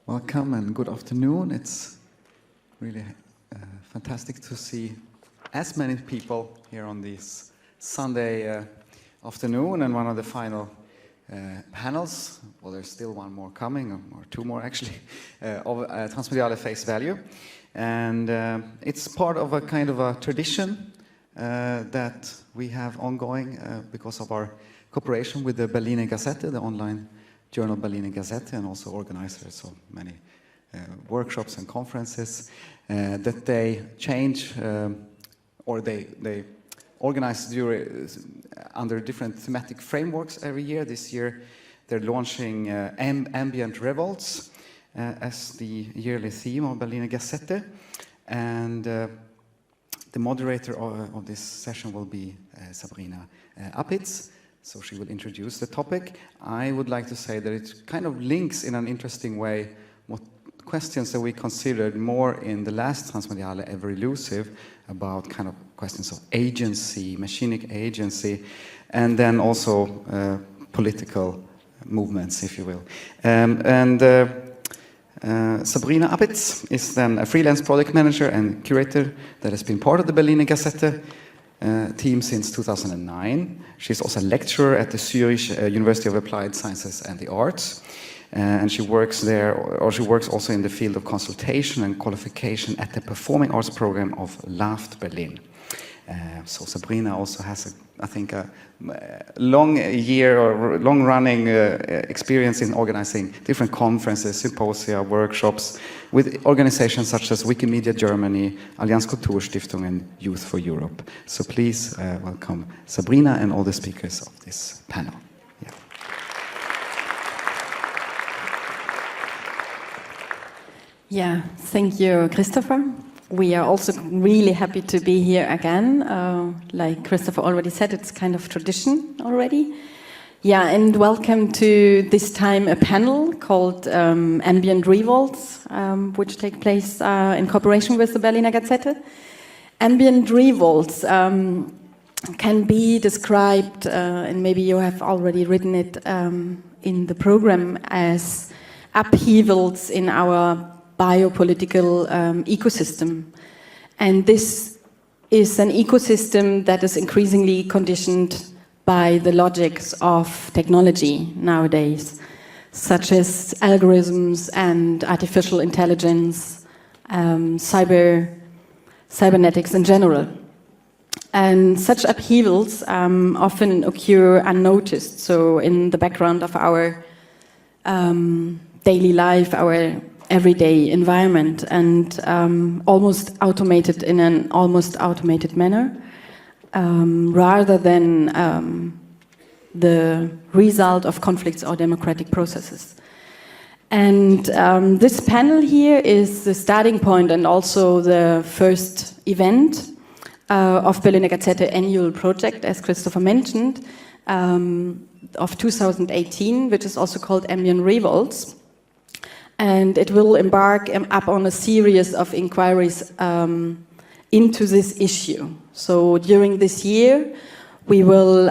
Welcome and good afternoon. It's really fantastic to see as many people here on this Sunday afternoon and one of the final panels. Well, there's still one more coming, or two more actually, of transmediale face value. And it's part of a kind of a tradition that we have ongoing because of our cooperation with the Berliner Gazette, the online journal Berliner Gazette, and also organizers of many workshops and conferences, that they change or they organize under different thematic frameworks every year. This year they're launching Ambient Revolts as the yearly theme of Berliner Gazette, and the moderator of this session will be Sabrina Apitz. So she will introduce the topic. I would like to say that it kind of links in an interesting way what questions that we considered more in the last Transmediale Ever Elusive, about kind of questions of agency, machinic agency, and then also political movements, if you will. Sabrina Apitz is then a freelance project manager and curator that has been part of the Berliner Gazette team since 2009. She's also a lecturer at the Zurich University of Applied Sciences and the Arts. And she works there, or she works also in the field of consultation and qualification at the Performing Arts program of LAFT Berlin. So Sabrina also has, I think, a long-running experience in organizing different conferences, symposia, workshops with organizations such as Wikimedia Germany, Allianz Kulturstiftung, and Youth for Europe. So please welcome Sabrina and all the speakers of this panel. Yeah. Yeah, thank you, Christopher. We are also really happy to be here again. Like Christopher already said, it's kind of tradition already. Yeah, and welcome to this time a panel called Ambient Revolts, which take place in cooperation with the Berliner Gazette. Ambient Revolts can be described, and maybe you have already written it in the program, as upheavals in our biopolitical ecosystem. And this is an ecosystem that is increasingly conditioned by the logics of technology nowadays, such as algorithms and artificial intelligence, cybernetics in general. And such upheavals often occur unnoticed, so in the background of our daily life, our everyday environment, and almost automated in an almost automated manner, rather than the result of conflicts or democratic processes. And this panel here is the starting point and also the first event of Berliner Gazette annual project, as Christopher mentioned, of 2018, which is also called Ambient Revolts. And it will embark upon a series of inquiries into this issue. So during this year, we will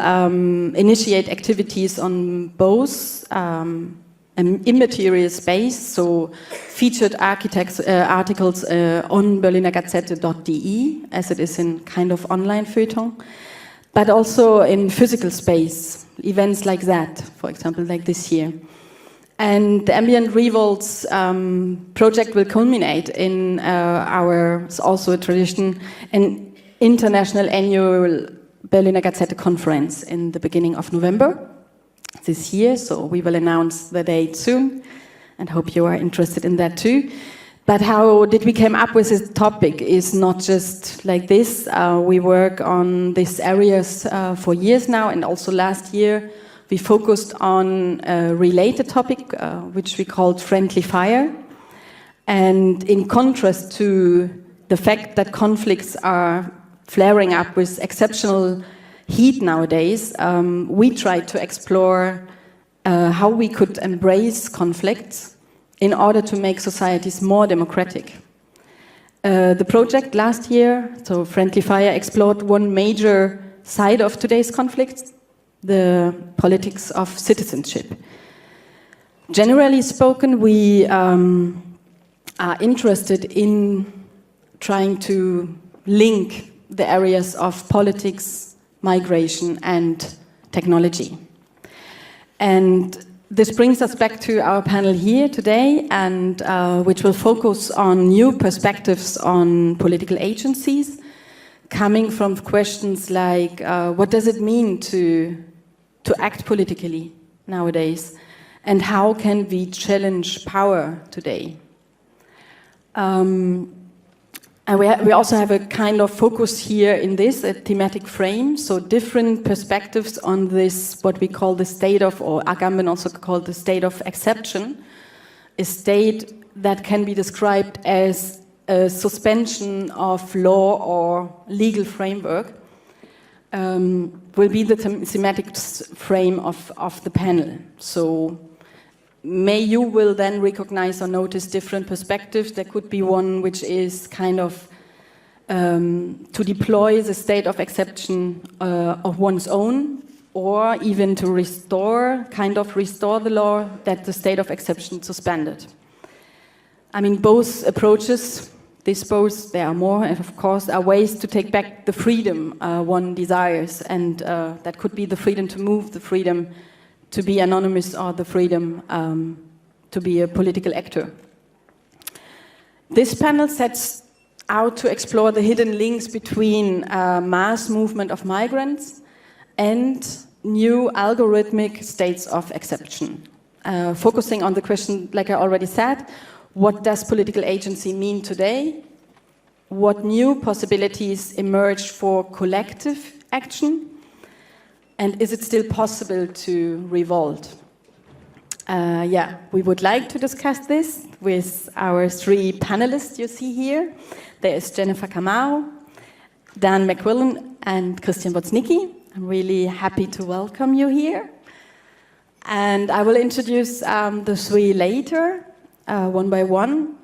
initiate activities on both an immaterial space, so featured articles on berlinergazette.de, as it is in kind of online feuilleton, but also in physical space, events like that, for example, like this year. And the Ambient Revolts project will culminate in our, it's also a tradition, an international annual Berliner Gazette conference in the beginning of November this year. So we will announce the date soon and hope you are interested in that too. But how did we come up with this topic is not just like this. We work on these areas for years now, and also last year we focused on a related topic, which we called friendly fire. And in contrast to the fact that conflicts are flaring up with exceptional heat nowadays, we tried to explore how we could embrace conflicts in order to make societies more democratic. The project last year, so Friendly Fire, explored one major side of today's conflicts, the politics of citizenship. Generally spoken, we are interested in trying to link the areas of politics, migration, and technology. And this brings us back to our panel here today, and which will focus on new perspectives on political agencies, coming from questions like, what does it mean to act politically nowadays? And how can we challenge power today? And we also have a kind of focus here in this, a thematic frame, so different perspectives on this, what we call the state of, or Agamben also called the state of exception, a state that can be described as a suspension of law or legal framework, will be the thematic frame of the panel. So you will then recognize or notice different perspectives. There could be one which is kind of to deploy the state of exception of one's own, or even to restore the law that the state of exception suspended. I mean, both approaches, there are more, and of course, are ways to take back the freedom one desires, and that could be the freedom to move, the freedom to be anonymous, or the freedom to be a political actor. This panel sets out to explore the hidden links between mass movement of migrants and new algorithmic states of exception. Focusing on the question, like I already said, what does political agency mean today? What new possibilities emerge for collective action? And is it still possible to revolt? We would like to discuss this with our three panelists you see here. There is Jennifer Kamau, Dan McQuillan, and Krystian Woznicki. I'm really happy to welcome you here. And I will introduce the three later, one by one.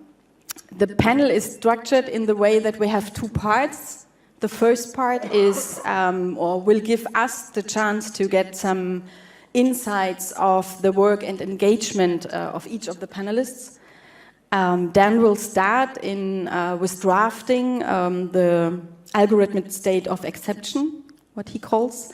The panel is structured in the way that we have two parts. The first part is, or will give us the chance to get some insights of the work and engagement of each of the panelists. Dan will start with drafting the algorithmic state of exception, what he calls.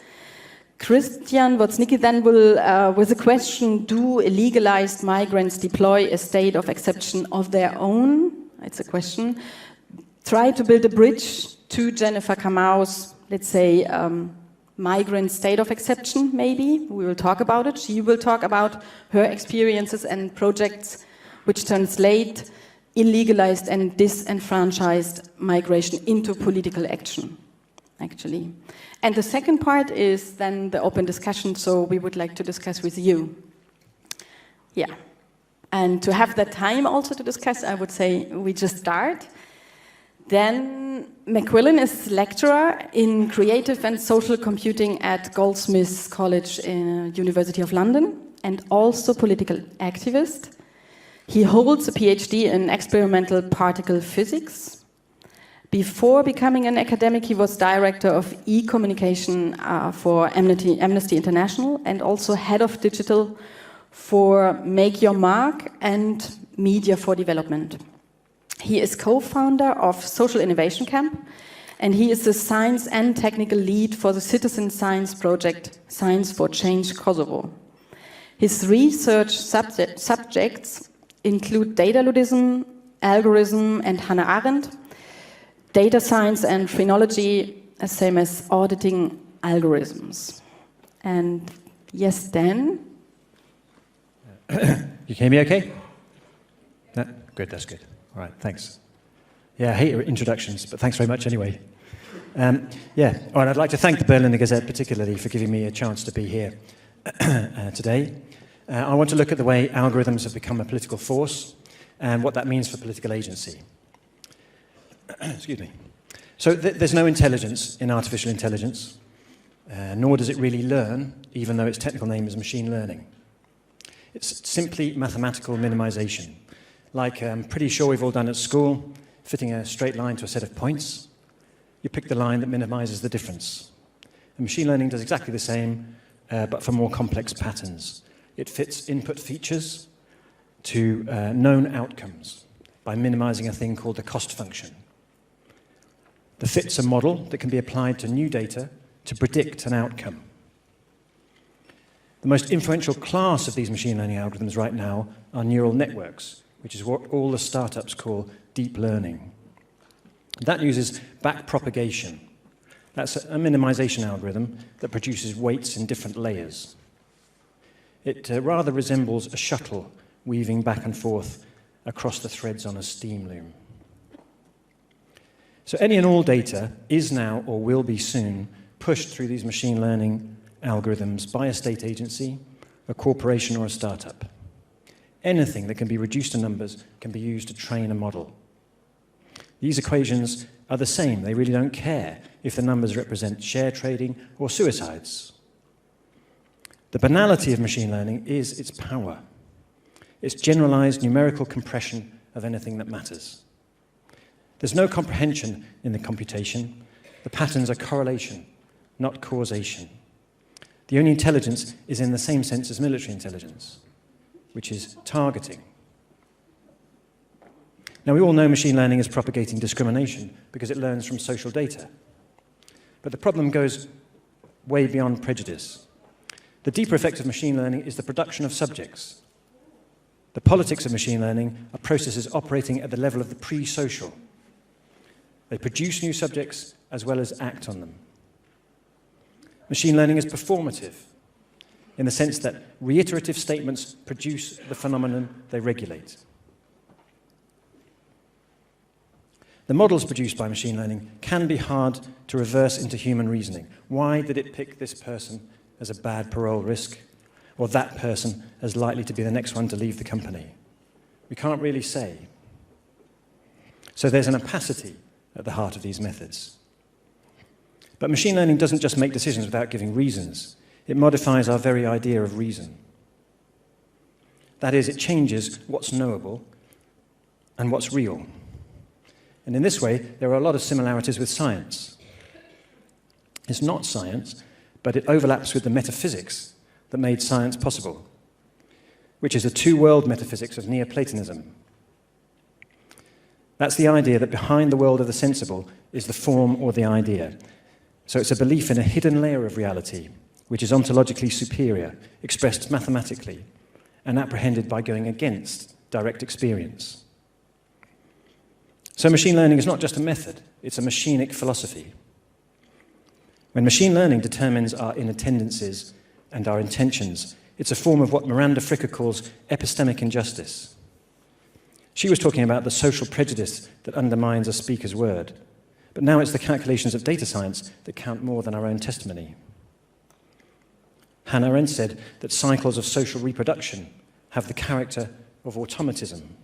Krystian Woznicki then will, with the question, do illegalized migrants deploy a state of exception of their own? It's a question. Try to build a bridge to Jennifer Kamau's, let's say, migrant state of exception, maybe. We will talk about it. She will talk about her experiences and projects which translate illegalized and disenfranchised migration into political action, actually. And the second part is then the open discussion, so we would like to discuss with you. Yeah. And to have that time also to discuss, I would say we just start. Then McQuillan is lecturer in creative and social computing at Goldsmiths College in University of London, and also political activist. He holds a PhD in experimental particle physics. Before becoming an academic, he was director of e-communication for Amnesty International, and also head of digital for Make Your Mark and Media for Development. He is co-founder of Social Innovation Camp, and he is the science and technical lead for the citizen science project Science for Change Kosovo. His research subjects include data ludism, algorithm, and Hannah Arendt, data science and phrenology, same as auditing algorithms. And yes, Dan? You can hear me okay? No? Good, that's good. All right, thanks. Yeah, I hate your introductions, but thanks very much anyway. All right, I'd like to thank the Berliner Gazette particularly for giving me a chance to be here today. I want to look at the way algorithms have become a political force and what that means for political agency. Excuse me. So there's no intelligence in artificial intelligence, nor does it really learn, even though its technical name is machine learning. It's simply mathematical minimization. Like I'm pretty sure we've all done at school, fitting a straight line to a set of points. You pick the line that minimizes the difference. And machine learning does exactly the same, but for more complex patterns. It fits input features to known outcomes by minimizing a thing called the cost function. The fit's a model that can be applied to new data to predict an outcome. The most influential class of these machine learning algorithms right now are neural networks, which is what all the startups call deep learning. That uses backpropagation. That's a minimization algorithm that produces weights in different layers. It rather resembles a shuttle weaving back and forth across the threads on a steam loom. So any and all data is now, or will be soon, pushed through these machine learning algorithms by a state agency, a corporation, or a startup. Anything that can be reduced to numbers can be used to train a model. These equations are the same. They really don't care if the numbers represent share trading or suicides. The banality of machine learning is its power. It's generalized numerical compression of anything that matters. There's no comprehension in the computation. The patterns are correlation, not causation. The only intelligence is in the same sense as military intelligence, which is targeting. Now, we all know machine learning is propagating discrimination because it learns from social data. But the problem goes way beyond prejudice. The deeper effect of machine learning is the production of subjects. The politics of machine learning are processes operating at the level of the pre-social. They produce new subjects as well as act on them. Machine learning is performative in the sense that reiterative statements produce the phenomenon they regulate. The models produced by machine learning can be hard to reverse into human reasoning. Why did it pick this person as a bad parole risk, or that person as likely to be the next one to leave the company? We can't really say. So there's an opacity at the heart of these methods. But machine learning doesn't just make decisions without giving reasons. It modifies our very idea of reason. That is, it changes what's knowable and what's real. And in this way, there are a lot of similarities with science. It's not science, but it overlaps with the metaphysics that made science possible, which is a two-world metaphysics of Neoplatonism. That's the idea that behind the world of the sensible is the form or the idea. So it's a belief in a hidden layer of reality, which is ontologically superior, expressed mathematically, and apprehended by going against direct experience. So machine learning is not just a method, it's a machinic philosophy. When machine learning determines our inattendances and our intentions, it's a form of what Miranda Fricker calls epistemic injustice. She was talking about the social prejudice that undermines a speaker's word, but now it's the calculations of data science that count more than our own testimony. Hannah Arendt said that cycles of social reproduction have the character of automatism.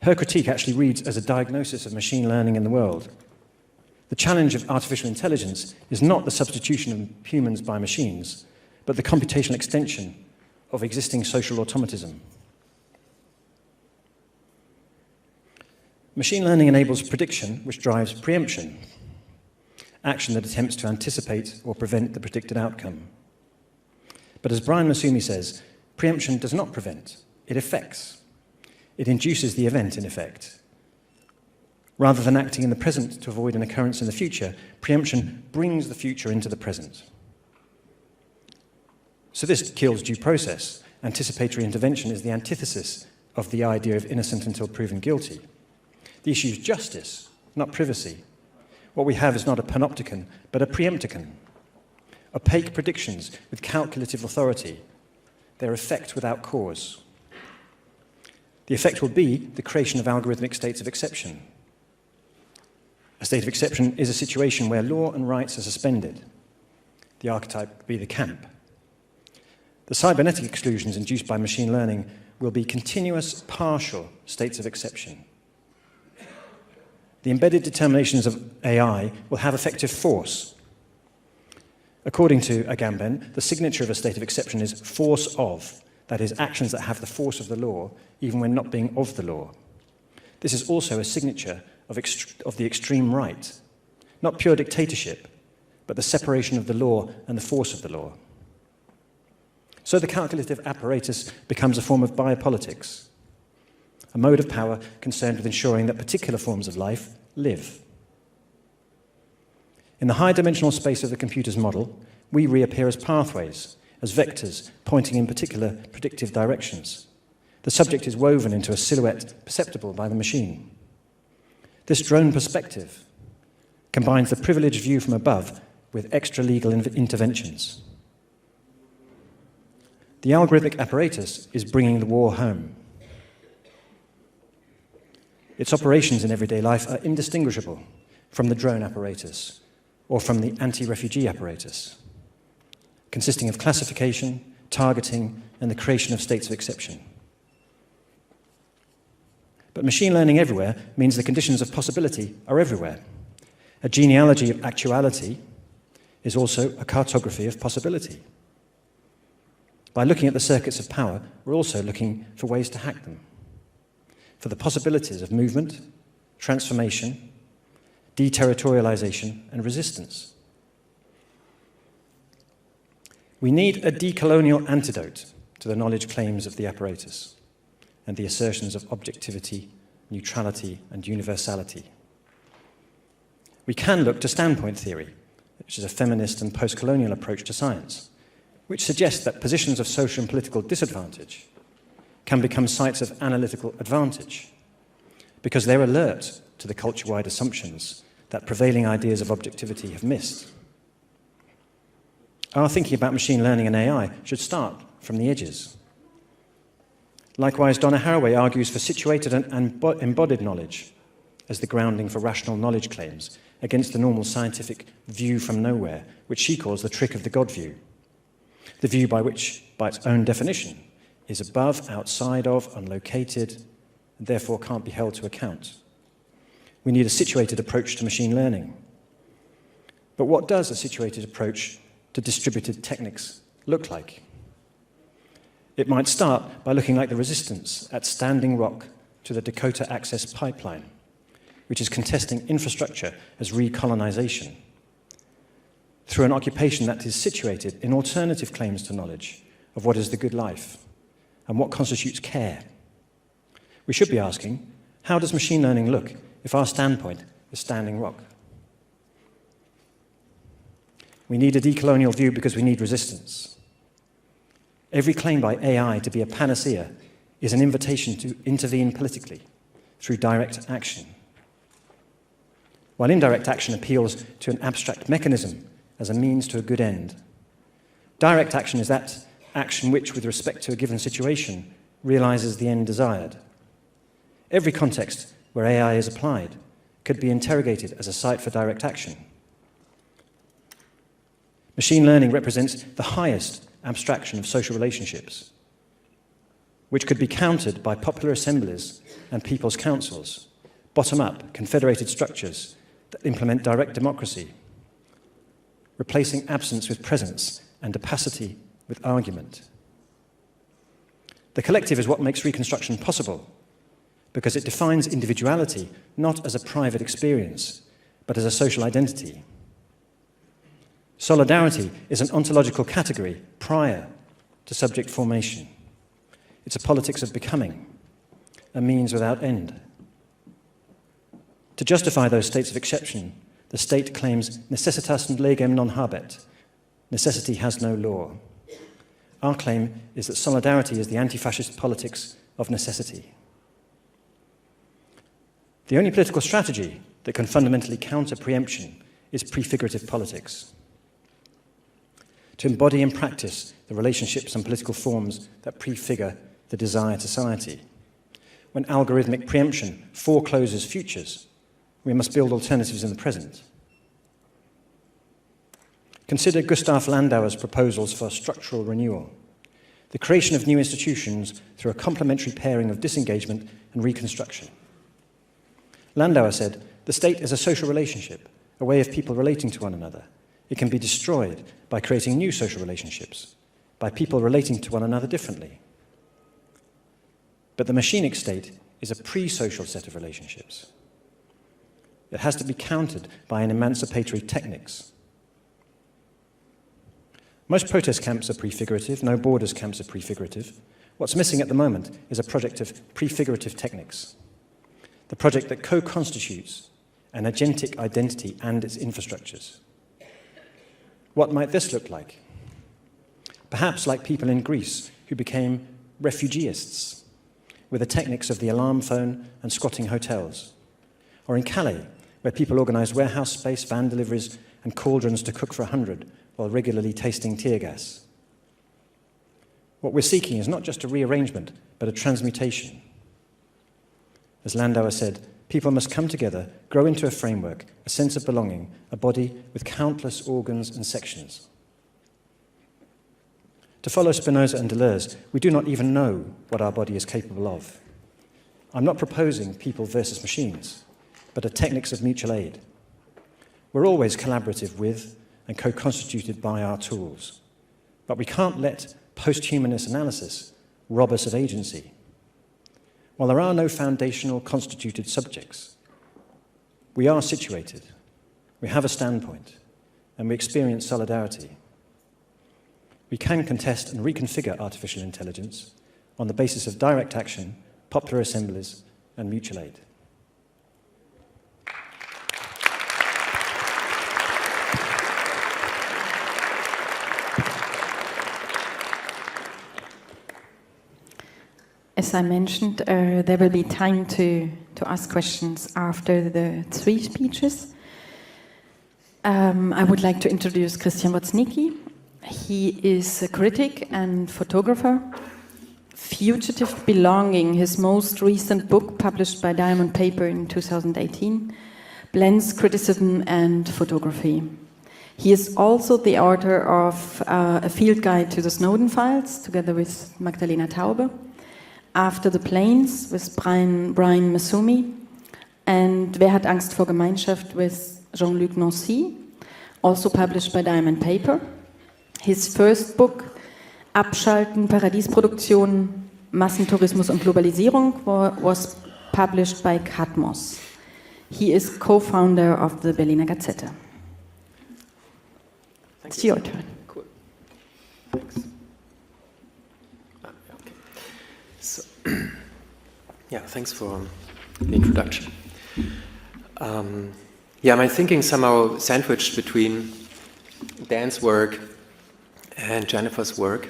Her critique actually reads as a diagnosis of machine learning in the world. The challenge of artificial intelligence is not the substitution of humans by machines, but the computational extension of existing social automatism. Machine learning enables prediction, which drives preemption, action that attempts to anticipate or prevent the predicted outcome. But as Brian Masumi says, preemption does not prevent, it effects. It induces the event, in effect. Rather than acting in the present to avoid an occurrence in the future, preemption brings the future into the present. So this kills due process. Anticipatory intervention is the antithesis of the idea of innocent until proven guilty. The issue is justice, not privacy. What we have is not a panopticon, but a preempticon. Opaque predictions with calculative authority, their effect without cause. The effect will be the creation of algorithmic states of exception. A state of exception is a situation where law and rights are suspended. The archetype would be the camp. The cybernetic exclusions induced by machine learning will be continuous, partial states of exception. The embedded determinations of AI will have effective force. According to Agamben, the signature of a state of exception is force of, that is, actions that have the force of the law, even when not being of the law. This is also a signature of the extreme right, not pure dictatorship, but the separation of the law and the force of the law. So the calculative apparatus becomes a form of biopolitics. a mode of power concerned with ensuring that particular forms of life live. In the high-dimensional space of the computer's model, we reappear as pathways, as vectors pointing in particular predictive directions. The subject is woven into a silhouette perceptible by the machine. This drone perspective combines the privileged view from above with extra-legal interventions. The algorithmic apparatus is bringing the war home. Its operations in everyday life are indistinguishable from the drone apparatus or from the anti-refugee apparatus, consisting of classification, targeting, and the creation of states of exception. But machine learning everywhere means the conditions of possibility are everywhere. A genealogy of actuality is also a cartography of possibility. By looking at the circuits of power, we're also looking for ways to hack them, for the possibilities of movement, transformation, deterritorialization, and resistance. We need a decolonial antidote to the knowledge claims of the apparatus and the assertions of objectivity, neutrality, and universality. We can look to standpoint theory, which is a feminist and post-colonial approach to science, which suggests that positions of social and political disadvantage can become sites of analytical advantage because they're alert to the culture-wide assumptions that prevailing ideas of objectivity have missed. Our thinking about machine learning and AI should start from the edges. Likewise, Donna Haraway argues for situated and embodied knowledge as the grounding for rational knowledge claims against the normal scientific view from nowhere, which she calls the trick of the God view, the view by which, by its own definition, is above, outside of, unlocated, and therefore can't be held to account. We need a situated approach to machine learning. But what does a situated approach to distributed techniques look like? It might start by looking like the resistance at Standing Rock to the Dakota Access Pipeline, which is contesting infrastructure as recolonization, through an occupation that is situated in alternative claims to knowledge of what is the good life and what constitutes care. We should be asking, how does machine learning look if our standpoint is Standing Rock? We need a decolonial view because we need resistance. Every claim by AI to be a panacea is an invitation to intervene politically through direct action. While indirect action appeals to an abstract mechanism as a means to a good end, direct action is that action which, with respect to a given situation, realizes the end desired. Every context where AI is applied could be interrogated as a site for direct action. Machine learning represents the highest abstraction of social relationships, which could be countered by popular assemblies and people's councils, bottom-up, confederated structures that implement direct democracy, replacing absence with presence and opacity with argument. The collective is what makes reconstruction possible, because it defines individuality not as a private experience, but as a social identity. Solidarity is an ontological category prior to subject formation. It's a politics of becoming, a means without end. To justify those states of exception, the state claims necessitas legem non habet, necessity has no law. Our claim is that solidarity is the anti-fascist politics of necessity. The only political strategy that can fundamentally counter preemption is prefigurative politics. To embody in practice the relationships and political forms that prefigure the desired society. When algorithmic preemption forecloses futures, we must build alternatives in the present. Consider Gustav Landauer's proposals for structural renewal, the creation of new institutions through a complementary pairing of disengagement and reconstruction. Landauer said, the state is a social relationship, a way of people relating to one another. It can be destroyed by creating new social relationships, by people relating to one another differently. But the machinic state is a pre-social set of relationships. It has to be countered by an emancipatory techniques. Most protest camps are prefigurative, no borders camps are prefigurative. What's missing at the moment is a project of prefigurative techniques, the project that co-constitutes an agentic identity and its infrastructures. What might this look like? Perhaps like people in Greece who became refugiists with the techniques of the alarm phone and squatting hotels, or in Calais, where people organised warehouse space, van deliveries, and cauldrons to cook for 100 while regularly tasting tear gas. What we're seeking is not just a rearrangement, but a transmutation. As Landauer said, people must come together, grow into a framework, a sense of belonging, a body with countless organs and sections. To follow Spinoza and Deleuze, we do not even know what our body is capable of. I'm not proposing people versus machines, but a techniques of mutual aid. We're always collaborative with and co-constituted by our tools, but we can't let post-humanist analysis rob us of agency. While there are no foundational constituted subjects, we are situated, we have a standpoint, and we experience solidarity. We can contest and reconfigure artificial intelligence on the basis of direct action, popular assemblies, and mutual aid. As I mentioned, there will be time to ask questions after the 3 speeches. I would like to introduce Krystian Woznicki. He is a critic and photographer. Fugitive Belonging, his most recent book, published by Diamond Paper in 2018, blends criticism and photography. He is also the author of a field guide to the Snowden files, together with Magdalena Taube, After the Planes with Brian Masumi, and Wer hat Angst vor Gemeinschaft with Jean-Luc Nancy, also published by Diamond Paper. His first book, Abschalten, Paradiesproduktion, Massentourismus und Globalisierung, was published by Katmos. He is co-founder of the Berliner Gazette. It's your turn. Cool. Thanks. Okay. So, yeah, thanks for the introduction. My thinking somehow sandwiched between Dan's work and Jennifer's work.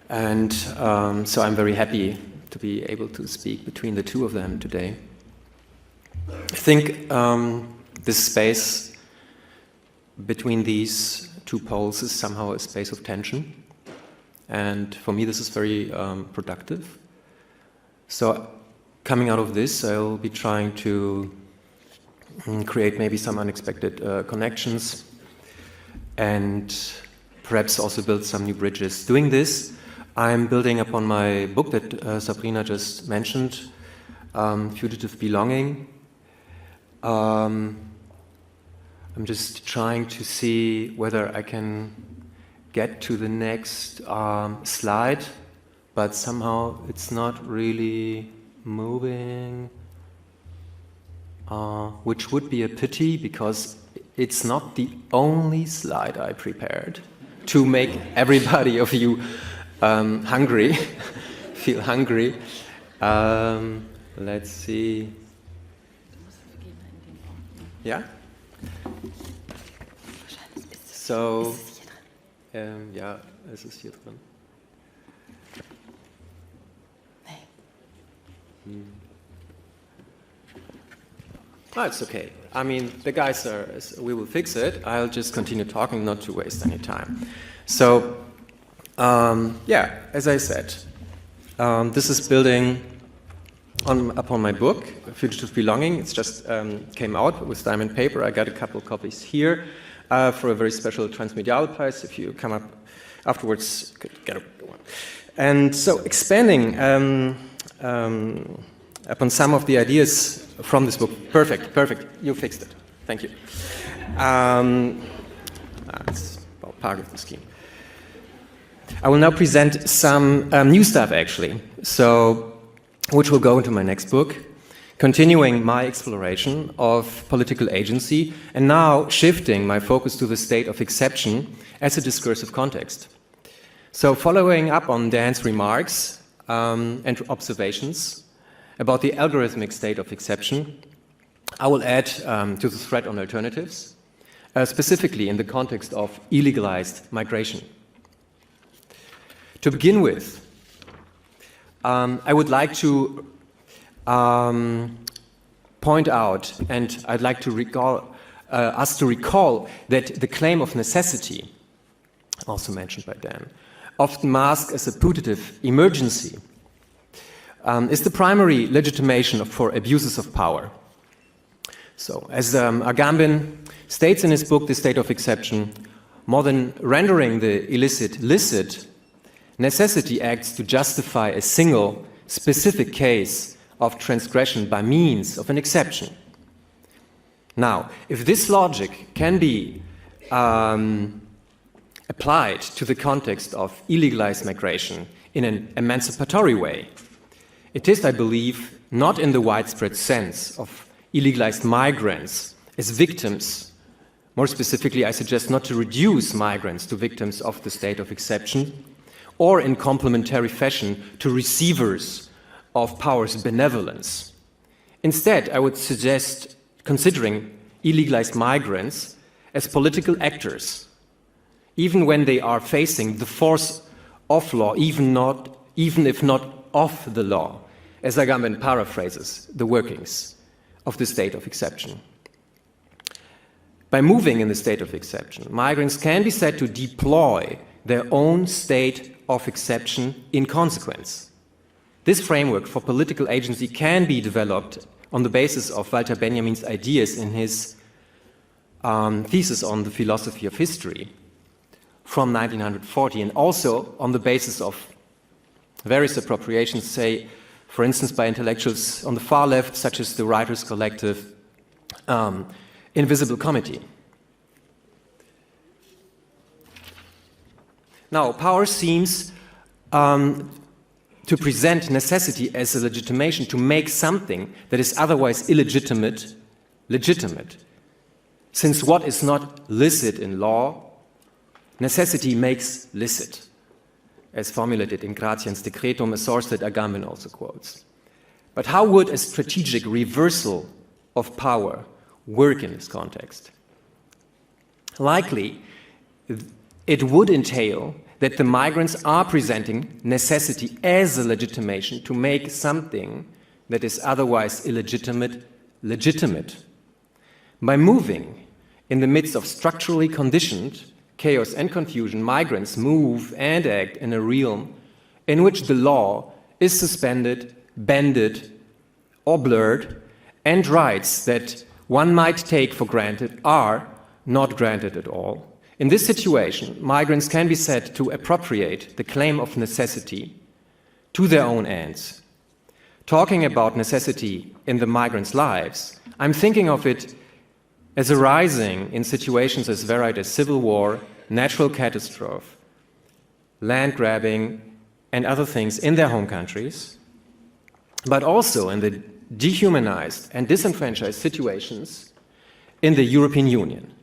And so I'm very happy to be able to speak between the two of them today. I think this space between these two poles is somehow a space of tension. And for me, this is very productive. So coming out of this, I'll be trying to create maybe some unexpected connections and perhaps also build some new bridges. Doing this, I'm building upon my book that Sabrina just mentioned, Fugitive Belonging. I'm just trying to see whether I can get to the next slide, but somehow it's not really moving, which would be a pity because it's not the only slide I prepared to make everybody of you hungry, feel hungry. Let's see. Yeah? So, ja, es ist hier drin. Oh, it's okay. I mean, the guys we will fix it. I'll just continue talking, not to waste any time. So, as I said, this is building upon my book, Fugitive Belonging. It's just came out with Diamond Paper. I got a couple copies here for a very special transmediale prize. If you come up afterwards, you could get one. And so expanding upon some of the ideas from this book. Perfect. You fixed it. Thank you. That's about part of the scheme. I will now present some new stuff, actually, which will go into my next book, continuing my exploration of political agency, and now shifting my focus to the state of exception as a discursive context. So following up on Dan's remarks and observations about the algorithmic state of exception, I will add to the thread on alternatives, specifically in the context of illegalized migration. To begin with, I would like to point out, and I'd like to recall us to recall that the claim of necessity, also mentioned by Dan, often masked as a putative emergency, is the primary legitimation for abuses of power. So, as Agamben states in his book, The State of Exception, more than rendering the illicit licit, necessity acts to justify a single, specific case of transgression by means of an exception. Now, if this logic can be applied to the context of illegalized migration in an emancipatory way, it is, I believe, not in the widespread sense of illegalized migrants as victims. More specifically, I suggest not to reduce migrants to victims of the state of exception, or in complementary fashion to receivers of power's benevolence. Instead, I would suggest considering illegalized migrants as political actors, even when they are facing the force of law, even if not of the law, as Agamben paraphrases the workings of the state of exception. By moving in the state of exception, migrants can be said to deploy their own state of exception in consequence. This framework for political agency can be developed on the basis of Walter Benjamin's ideas in his thesis on the philosophy of history from 1940, and also on the basis of various appropriations, say, for instance, by intellectuals on the far left, such as the Writers' Collective, Invisible Committee. Now, power seems to present necessity as a legitimation to make something that is otherwise illegitimate, legitimate. Since what is not licit in law, necessity makes licit, as formulated in Gratian's Decretum, a source that Agamben also quotes. But how would a strategic reversal of power work in this context? Likely, it would entail that the migrants are presenting necessity as a legitimation to make something that is otherwise illegitimate, legitimate. By moving in the midst of structurally conditioned chaos and confusion, migrants move and act in a realm in which the law is suspended, bended, or blurred, and rights that one might take for granted are not granted at all. In this situation, migrants can be said to appropriate the claim of necessity to their own ends. Talking about necessity in the migrants' lives, I'm thinking of it as arising in situations as varied as civil war, natural catastrophe, land grabbing, and other things in their home countries, but also in the dehumanized and disenfranchised situations in the European Union.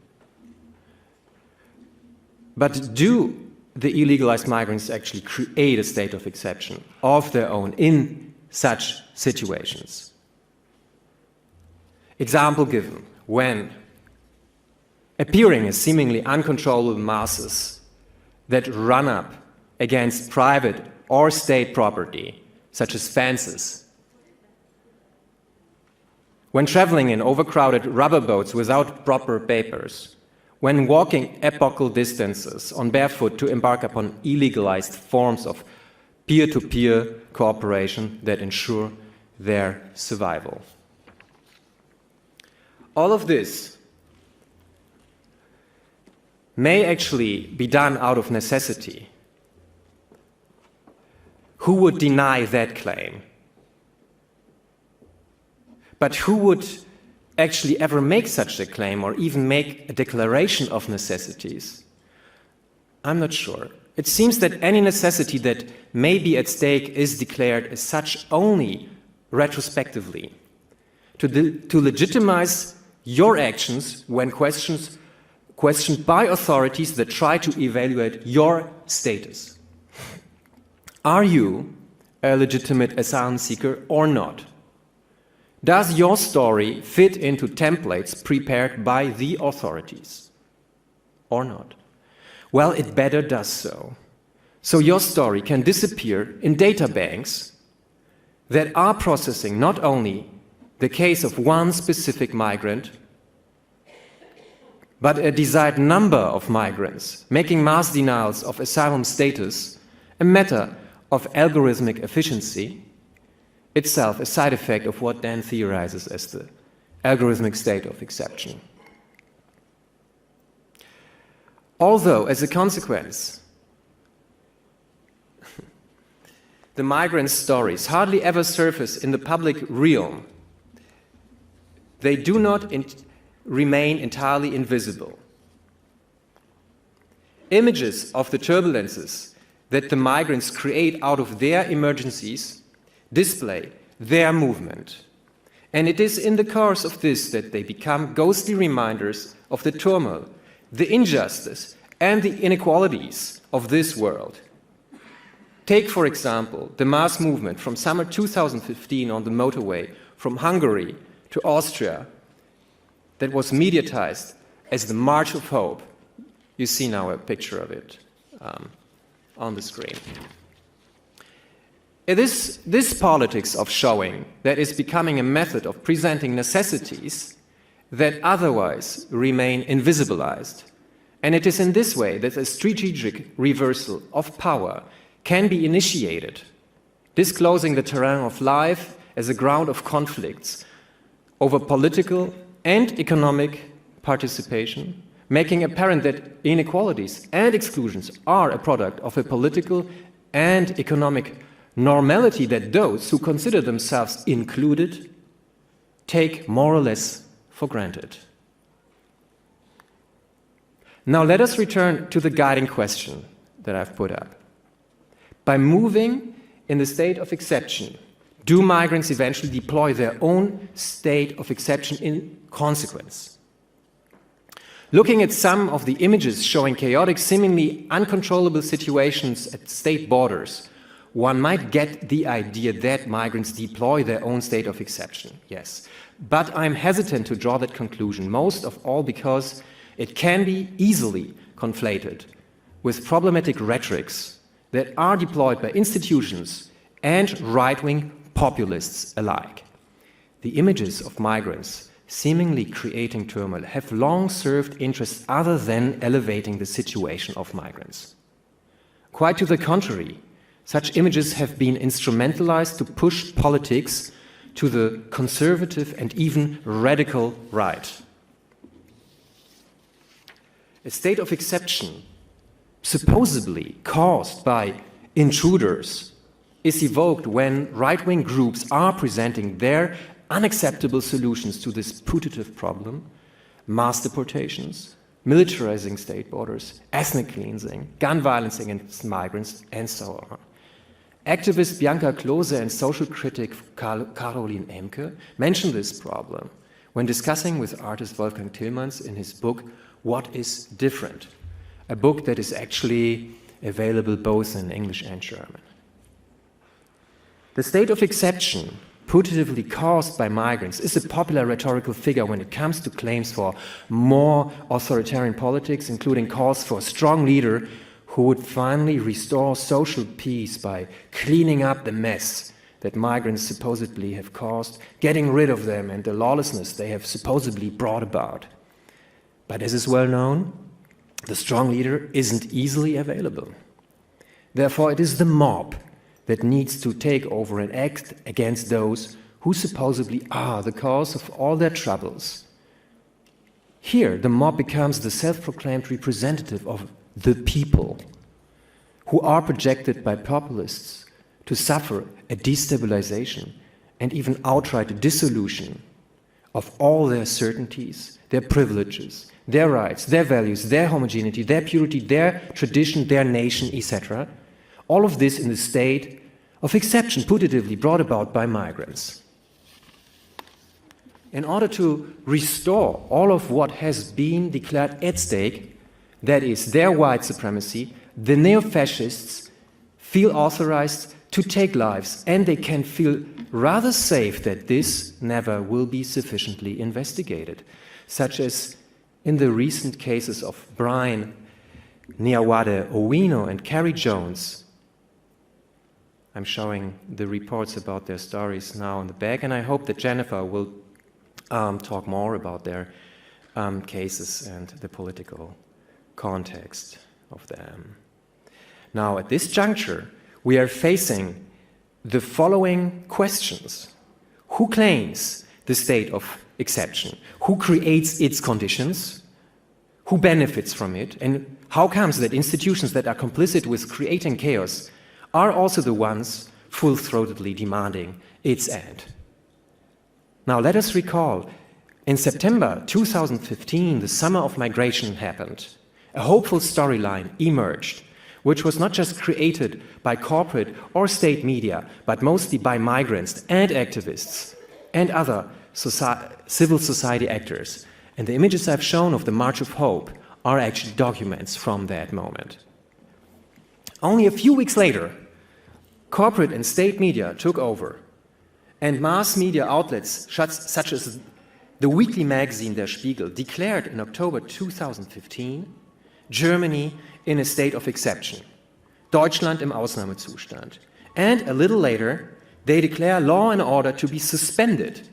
But do the illegalized migrants actually create a state of exception of their own in such situations? Example given, when appearing as seemingly uncontrollable masses that run up against private or state property, such as fences, when traveling in overcrowded rubber boats without proper papers, when walking epochal distances on barefoot to embark upon illegalized forms of peer-to-peer cooperation that ensure their survival. All of this may actually be done out of necessity. Who would deny that claim? But who would actually ever make such a claim or even make a declaration of necessities? I'm not sure. It seems that any necessity that may be at stake is declared as such only retrospectively, to legitimize your actions when questioned by authorities that try to evaluate your status. Are you a legitimate asylum seeker or not? Does your story fit into templates prepared by the authorities or not? Well, it better does so. So your story can disappear in data banks that are processing not only the case of one specific migrant, but a desired number of migrants, making mass denials of asylum status a matter of algorithmic efficiency, itself a side effect of what Dan theorizes as the algorithmic state of exception. Although, as a consequence, the migrant stories hardly ever surface in the public realm, they do not remain entirely invisible. Images of the turbulences that the migrants create out of their emergencies display their movement. And it is in the course of this that they become ghostly reminders of the turmoil, the injustice, and the inequalities of this world. Take, for example, the mass movement from summer 2015 on the motorway from Hungary to Austria that was mediatized as the March of Hope. You see now a picture of it on the screen. This politics of showing that is becoming a method of presenting necessities that otherwise remain invisibilized. And it is in this way that a strategic reversal of power can be initiated, disclosing the terrain of life as a ground of conflicts over political and economic participation, making apparent that inequalities and exclusions are a product of a political and economic normality that those who consider themselves included take more or less for granted. Now let us return to the guiding question that I've put up. By moving in the state of exception, do migrants eventually deploy their own state of exception in consequence? Looking at some of the images showing chaotic, seemingly uncontrollable situations at state borders, one might get the idea that migrants deploy their own state of exception, yes. But I'm hesitant to draw that conclusion, most of all because it can be easily conflated with problematic rhetorics that are deployed by institutions and right-wing populists alike. The images of migrants seemingly creating turmoil have long served interests other than elevating the situation of migrants. Quite to the contrary, such images have been instrumentalized to push politics to the conservative and even radical right. A state of exception, supposedly caused by intruders, is evoked when right-wing groups are presenting their unacceptable solutions to this putative problem: mass deportations, militarizing state borders, ethnic cleansing, gun violence against migrants, and so on. Activist Bianca Klose and social critic Caroline Emke mention this problem when discussing with artist Wolfgang Tillmans in his book What is Different, a book that is actually available both in English and German. The state of exception, putatively caused by migrants, is a popular rhetorical figure when it comes to claims for more authoritarian politics, including calls for a strong leader who would finally restore social peace by cleaning up the mess that migrants supposedly have caused, getting rid of them and the lawlessness they have supposedly brought about. But as is well known, the strong leader isn't easily available. Therefore, it is the mob that needs to take over and act against those who supposedly are the cause of all their troubles. Here, the mob becomes the self-proclaimed representative of the people, who are projected by populists to suffer a destabilization and even outright dissolution of all their certainties, their privileges, their rights, their values, their homogeneity, their purity, their tradition, their nation, etc. All of this in the state of exception putatively brought about by migrants. In order to restore all of what has been declared at stake, that is their white supremacy, the neo-fascists feel authorized to take lives, and they can feel rather safe that this never will be sufficiently investigated, such as in the recent cases of Brian Niawade Owino and Carrie Jones. I'm showing the reports about their stories now in the back, and I hope that Jennifer will talk more about their cases and the political context of them. Now, at this juncture, we are facing the following questions. Who claims the state of exception? Who creates its conditions? Who benefits from it? And how comes that institutions that are complicit with creating chaos are also the ones full-throatedly demanding its end? Now, let us recall, in September 2015, the summer of migration happened. A hopeful storyline emerged, which was not just created by corporate or state media, but mostly by migrants and activists and other civil society actors. And the images I've shown of the March of Hope are actually documents from that moment. Only a few weeks later, corporate and state media took over, and mass media outlets such as the weekly magazine Der Spiegel declared in October 2015 Germany in a state of exception, Deutschland im Ausnahmezustand. And a little later, they declare law and order to be suspended,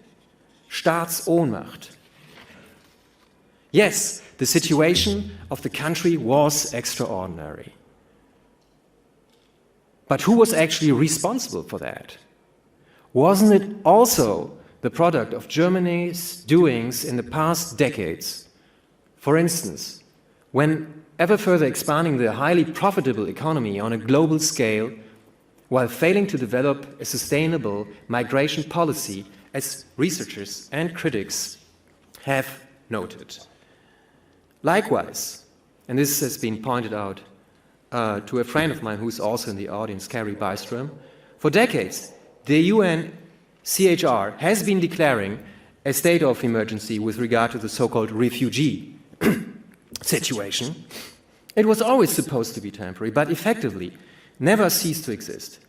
Staatsohnmacht. Yes, the situation of the country was extraordinary. But who was actually responsible for that? Wasn't it also the product of Germany's doings in the past decades? For instance, when ever further expanding the highly profitable economy on a global scale while failing to develop a sustainable migration policy, as researchers and critics have noted. Likewise, and this has been pointed out to a friend of mine who's also in the audience, Carrie Byström, for decades, the UNHCR has been declaring a state of emergency with regard to the so-called refugee situation. It was always supposed to be temporary, but effectively never ceased to exist.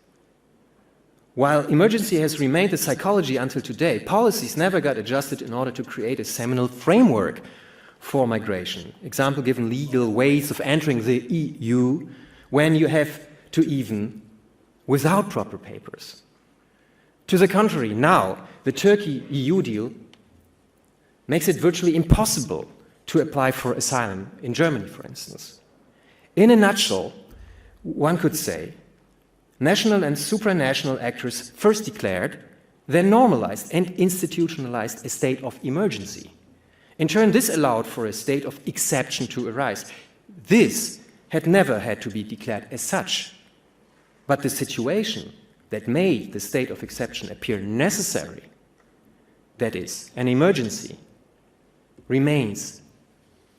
While emergency has remained the psychology until today, policies never got adjusted in order to create a seminal framework for migration. Example given legal ways of entering the EU when you have to even without proper papers. To the contrary, now the Turkey-EU deal makes it virtually impossible to apply for asylum in Germany, for instance. In a nutshell, one could say, national and supranational actors first declared, then normalized and institutionalized a state of emergency. In turn, this allowed for a state of exception to arise. This had never had to be declared as such, but the situation that made the state of exception appear necessary, that is, an emergency, remains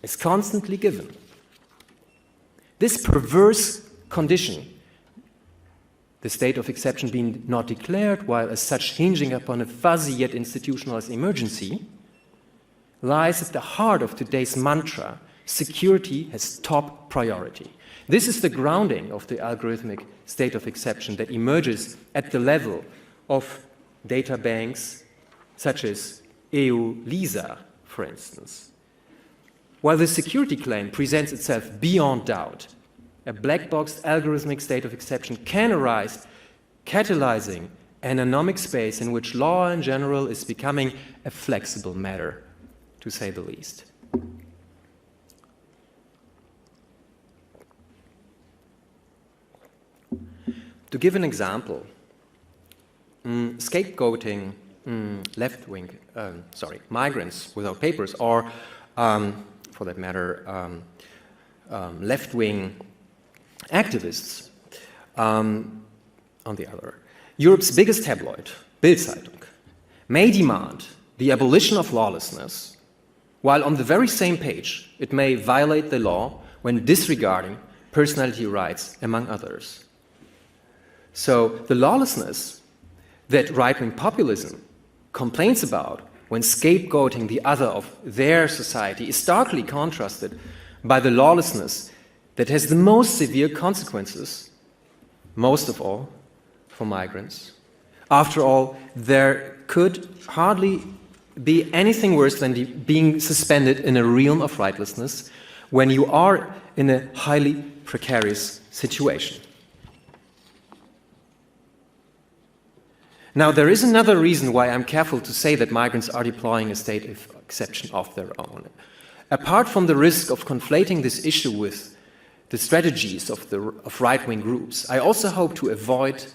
as constantly given. This perverse condition, the state of exception being not declared while as such hinging upon a fuzzy yet institutionalized emergency, lies at the heart of today's mantra: security has top priority. This is the grounding of the algorithmic state of exception that emerges at the level of data banks such as EU-LISA, for instance. While the security claim presents itself beyond doubt, a black-boxed algorithmic state of exception can arise, catalyzing an anomic space in which law in general is becoming a flexible matter, to say the least. To give an example, scapegoating migrants without papers, or for that matter, left-wing activists, on the other. Europe's biggest tabloid, Bild-Zeitung, may demand the abolition of lawlessness, while on the very same page it may violate the law when disregarding personality rights, among others. So the lawlessness that right-wing populism complains about when scapegoating the other of their society is starkly contrasted by the lawlessness that has the most severe consequences most of all for migrants. After all, there could hardly be anything worse than being suspended in a realm of rightlessness when you are in a highly precarious situation. Now, there is another reason why I'm careful to say that migrants are deploying a state of exception of their own. Apart from the risk of conflating this issue with the strategies of right-wing groups, I also hope to avoid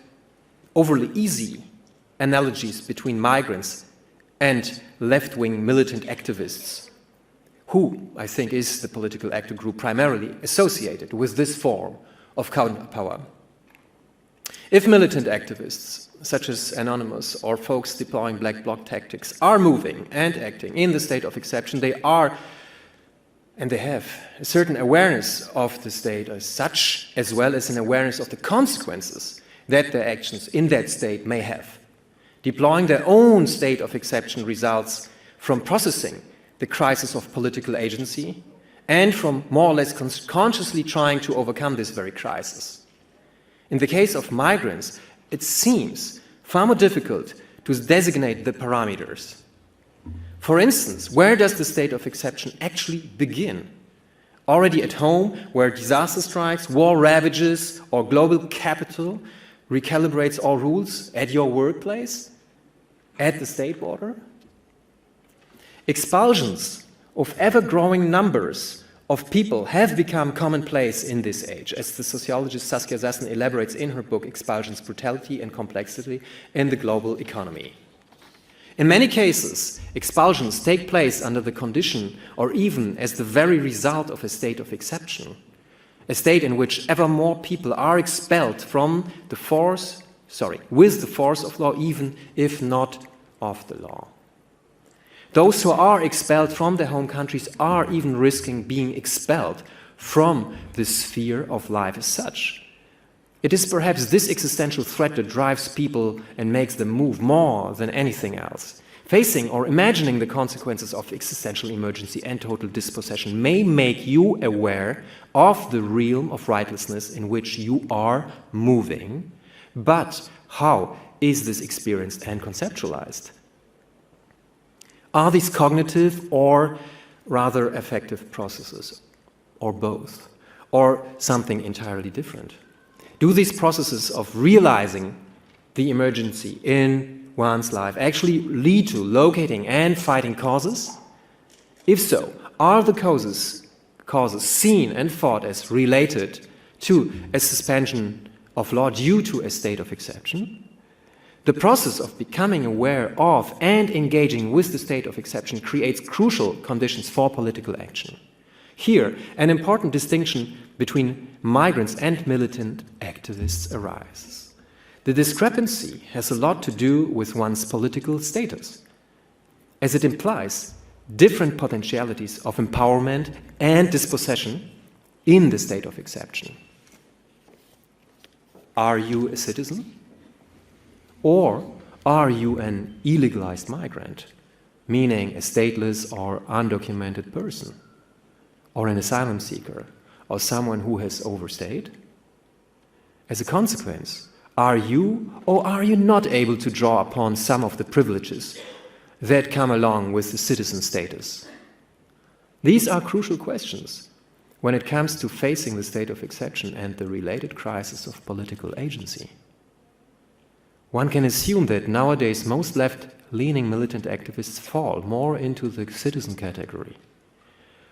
overly easy analogies between migrants and left-wing militant activists, who, I think, is the political actor group primarily associated with this form of counterpower. If militant activists, such as Anonymous or folks deploying black bloc tactics, are moving and acting in the state of exception, they are, and they have, a certain awareness of the state as such, as well as an awareness of the consequences that their actions in that state may have. Deploying their own state of exception results from processing the crisis of political agency and from more or less consciously trying to overcome this very crisis. In the case of migrants, it seems far more difficult to designate the parameters. For instance, where does the state of exception actually begin? Already at home, where disaster strikes, war ravages, or global capital recalibrates all rules? At your workplace? At the state border? Expulsions of ever-growing numbers of people have become commonplace in this age, as the sociologist Saskia Sassen elaborates in her book Expulsions, Brutality and Complexity in the Global Economy. In many cases, expulsions take place under the condition or even as the very result of a state of exception, a state in which ever more people are expelled from the force, with the force of law, even if not of the law. Those who are expelled from their home countries are even risking being expelled from the sphere of life as such. It is perhaps this existential threat that drives people and makes them move more than anything else. Facing or imagining the consequences of existential emergency and total dispossession may make you aware of the realm of rightlessness in which you are moving. But how is this experienced and conceptualized? Are these cognitive or rather affective processes, or both, or something entirely different? Do these processes of realizing the emergency in one's life actually lead to locating and fighting causes? If so, are the causes seen and fought as related to a suspension of law due to a state of exception? The process of becoming aware of and engaging with the state of exception creates crucial conditions for political action. Here, an important distinction between migrants and militant activists arises. The discrepancy has a lot to do with one's political status, as it implies different potentialities of empowerment and dispossession in the state of exception. Are you a citizen? Or are you an illegalized migrant, meaning a stateless or undocumented person, or an asylum seeker, or someone who has overstayed? As a consequence, are you or are you not able to draw upon some of the privileges that come along with the citizen status? These are crucial questions when it comes to facing the state of exception and the related crisis of political agency. One can assume that nowadays most left-leaning militant activists fall more into the citizen category,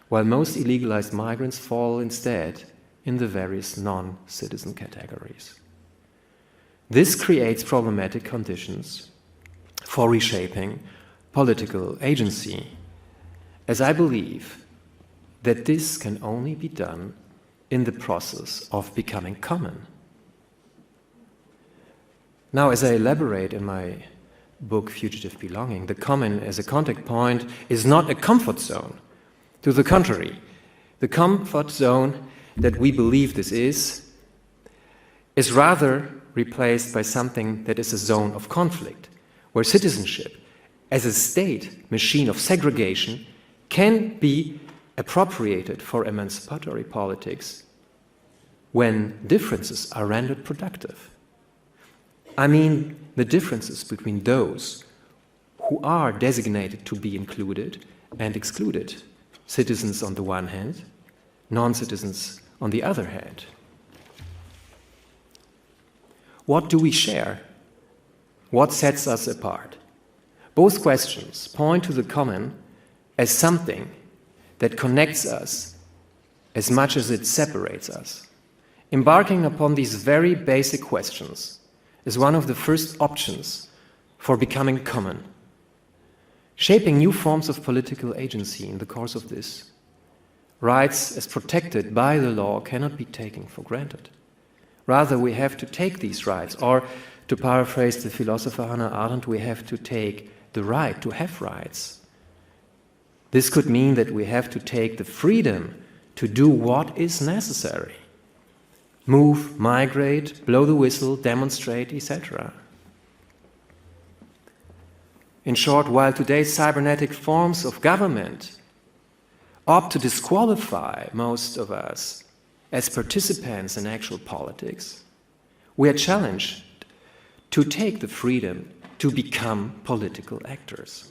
while most illegalized migrants fall instead in the various non-citizen categories. This creates problematic conditions for reshaping political agency, as I believe that this can only be done in the process of becoming common. Now, as I elaborate in my book Fugitive Belonging, the common as a contact point is not a comfort zone. To the contrary, the comfort zone that we believe this is rather replaced by something that is a zone of conflict, where citizenship, as a state machine of segregation, can be appropriated for emancipatory politics when differences are rendered productive. I mean the differences between those who are designated to be included and excluded, citizens on the one hand, non-citizens on the other hand. What do we share? What sets us apart? Both questions point to the common as something that connects us as much as it separates us. Embarking upon these very basic questions is one of the first options for becoming common. Shaping new forms of political agency in the course of this. Rights as protected by the law cannot be taken for granted. Rather, we have to take these rights, or to paraphrase the philosopher Hannah Arendt, we have to take the right to have rights. This could mean that we have to take the freedom to do what is necessary. Move, migrate, blow the whistle, demonstrate, etc. In short, while today's cybernetic forms of government opt to disqualify most of us as participants in actual politics, we are challenged to take the freedom to become political actors.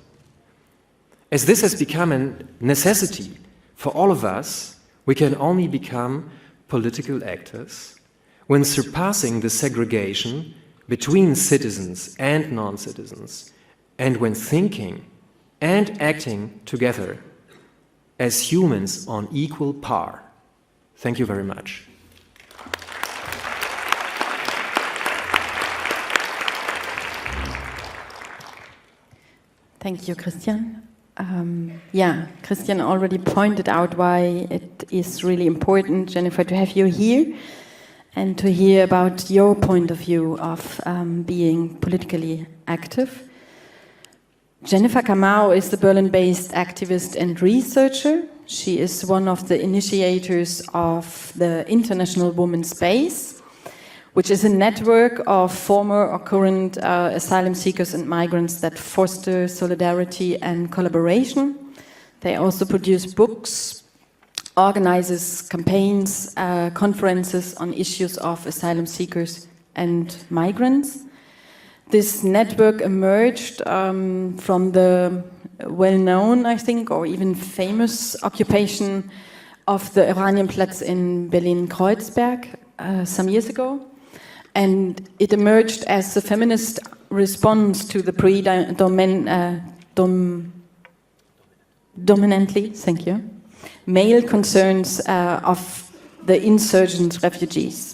As this has become a necessity for all of us, we can only become political actors when surpassing the segregation between citizens and non-citizens, and when thinking and acting together as humans on equal par. Thank you very much. Thank you, Krystian. Krystian already pointed out why it is really important, Jennifer, to have you here and to hear about your point of view of being politically active. Jennifer Kamau is the Berlin-based activist and researcher. She is one of the initiators of the International Women's Space, which is a network of former or current asylum seekers and migrants that foster solidarity and collaboration. They also produce books, organizes campaigns, conferences on issues of asylum seekers and migrants. This network emerged from the well-known, I think, or even famous occupation of the Oranienplatz in Berlin-Kreuzberg some years ago. And it emerged as a feminist response to the predominantly, male concerns of the insurgent refugees.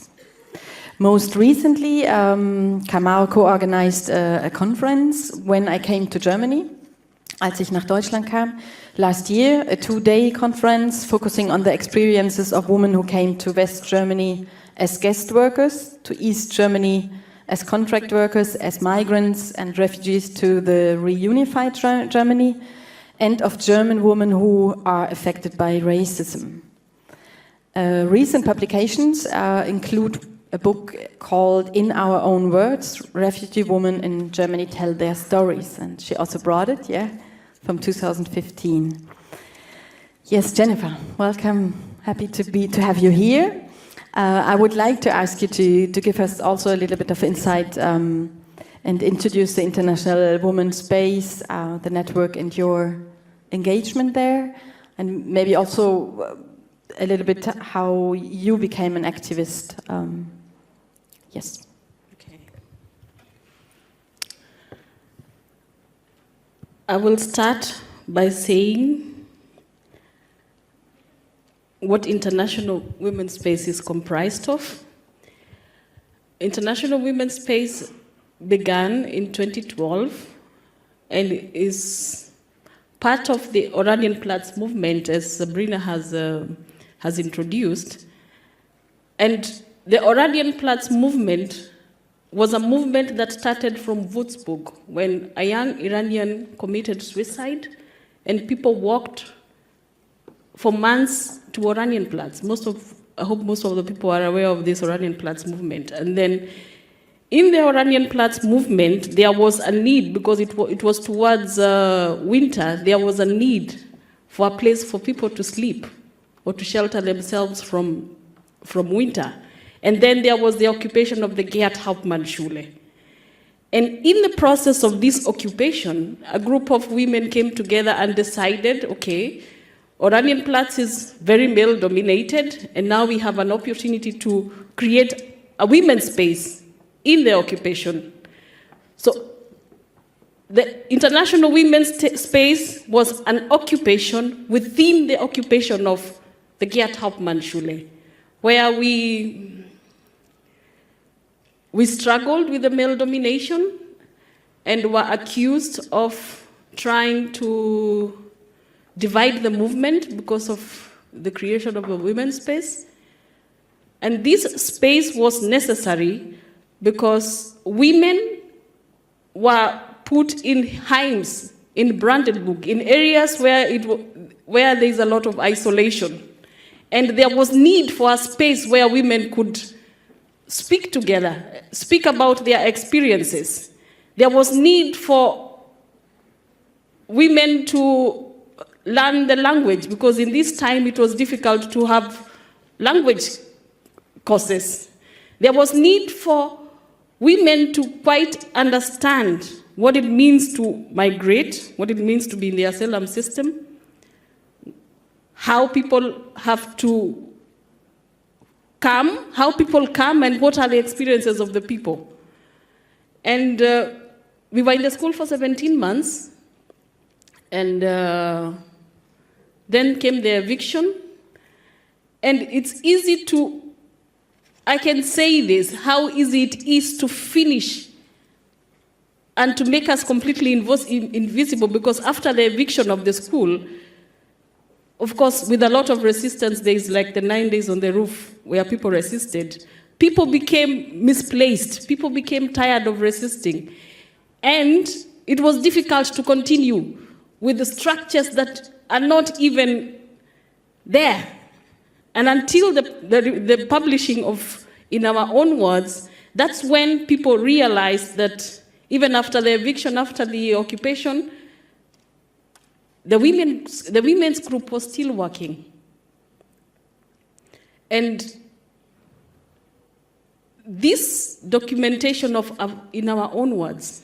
Most recently, Kamau co-organized a conference when I came to Germany, als ich nach Deutschland kam, last year, a 2-day conference focusing on the experiences of women who came to West Germany as guest workers, to East Germany as contract workers, as migrants and refugees to the reunified Germany, and of German women who are affected by racism. Recent publications include a book called In Our Own Words, Refugee Women in Germany Tell Their Stories, and she also brought it, from 2015. Yes, Jennifer, welcome. Happy to have you here. I would like to ask you to give us also a little bit of insight and introduce the International Women's Space, the network and your engagement there, and maybe also a little bit how you became an activist. Yes. Okay. I will start by saying what International Women's Space is comprised of. International Women's Space began in 2012 and is part of the Oranienplatz movement, as Sabrina has introduced. And the Oranienplatz movement was a movement that started from Würzburg when a young Iranian committed suicide and people walked for months to Oranienplatz. I hope most of the people are aware of this Oranienplatz movement. And then in the Oranienplatz movement, there was a need, because it was towards winter, there was a need for a place for people to sleep or to shelter themselves from winter. And then there was the occupation of the Gerd-Hauptmann-Schule. And in the process of this occupation, a group of women came together and decided, okay, Oranienplatz is very male-dominated, and now we have an opportunity to create a women's space in the occupation. So the International Women's Space was an occupation within the occupation of the Gerd-Hauptmann-Schule, where we struggled with the male domination and were accused of trying to divide the movement because of the creation of a women's space. And this space was necessary because women were put in heims, in Brandenburg, in areas where there is a lot of isolation. And there was need for a space where women could speak together, speak about their experiences. There was need for women to learn the language, because in this time it was difficult to have language courses. There was need for women to quite understand what it means to migrate, what it means to be in the asylum system, how people have to come, how people come, and what are the experiences of the people. And we were in the school for 17 months, and then came the eviction. And it's easy to, I can say this, how easy it is to finish and to make us completely invisible, because after the eviction of the school, of course, with a lot of resistance, there is like the 9 days on the roof where people resisted. People became misplaced. People became tired of resisting. And it was difficult to continue with the structures that are not even there. And until the publishing of In Our Own Words, that's when people realized that even after the eviction, after the occupation, the women's group was still working. And this documentation of In Our Own Words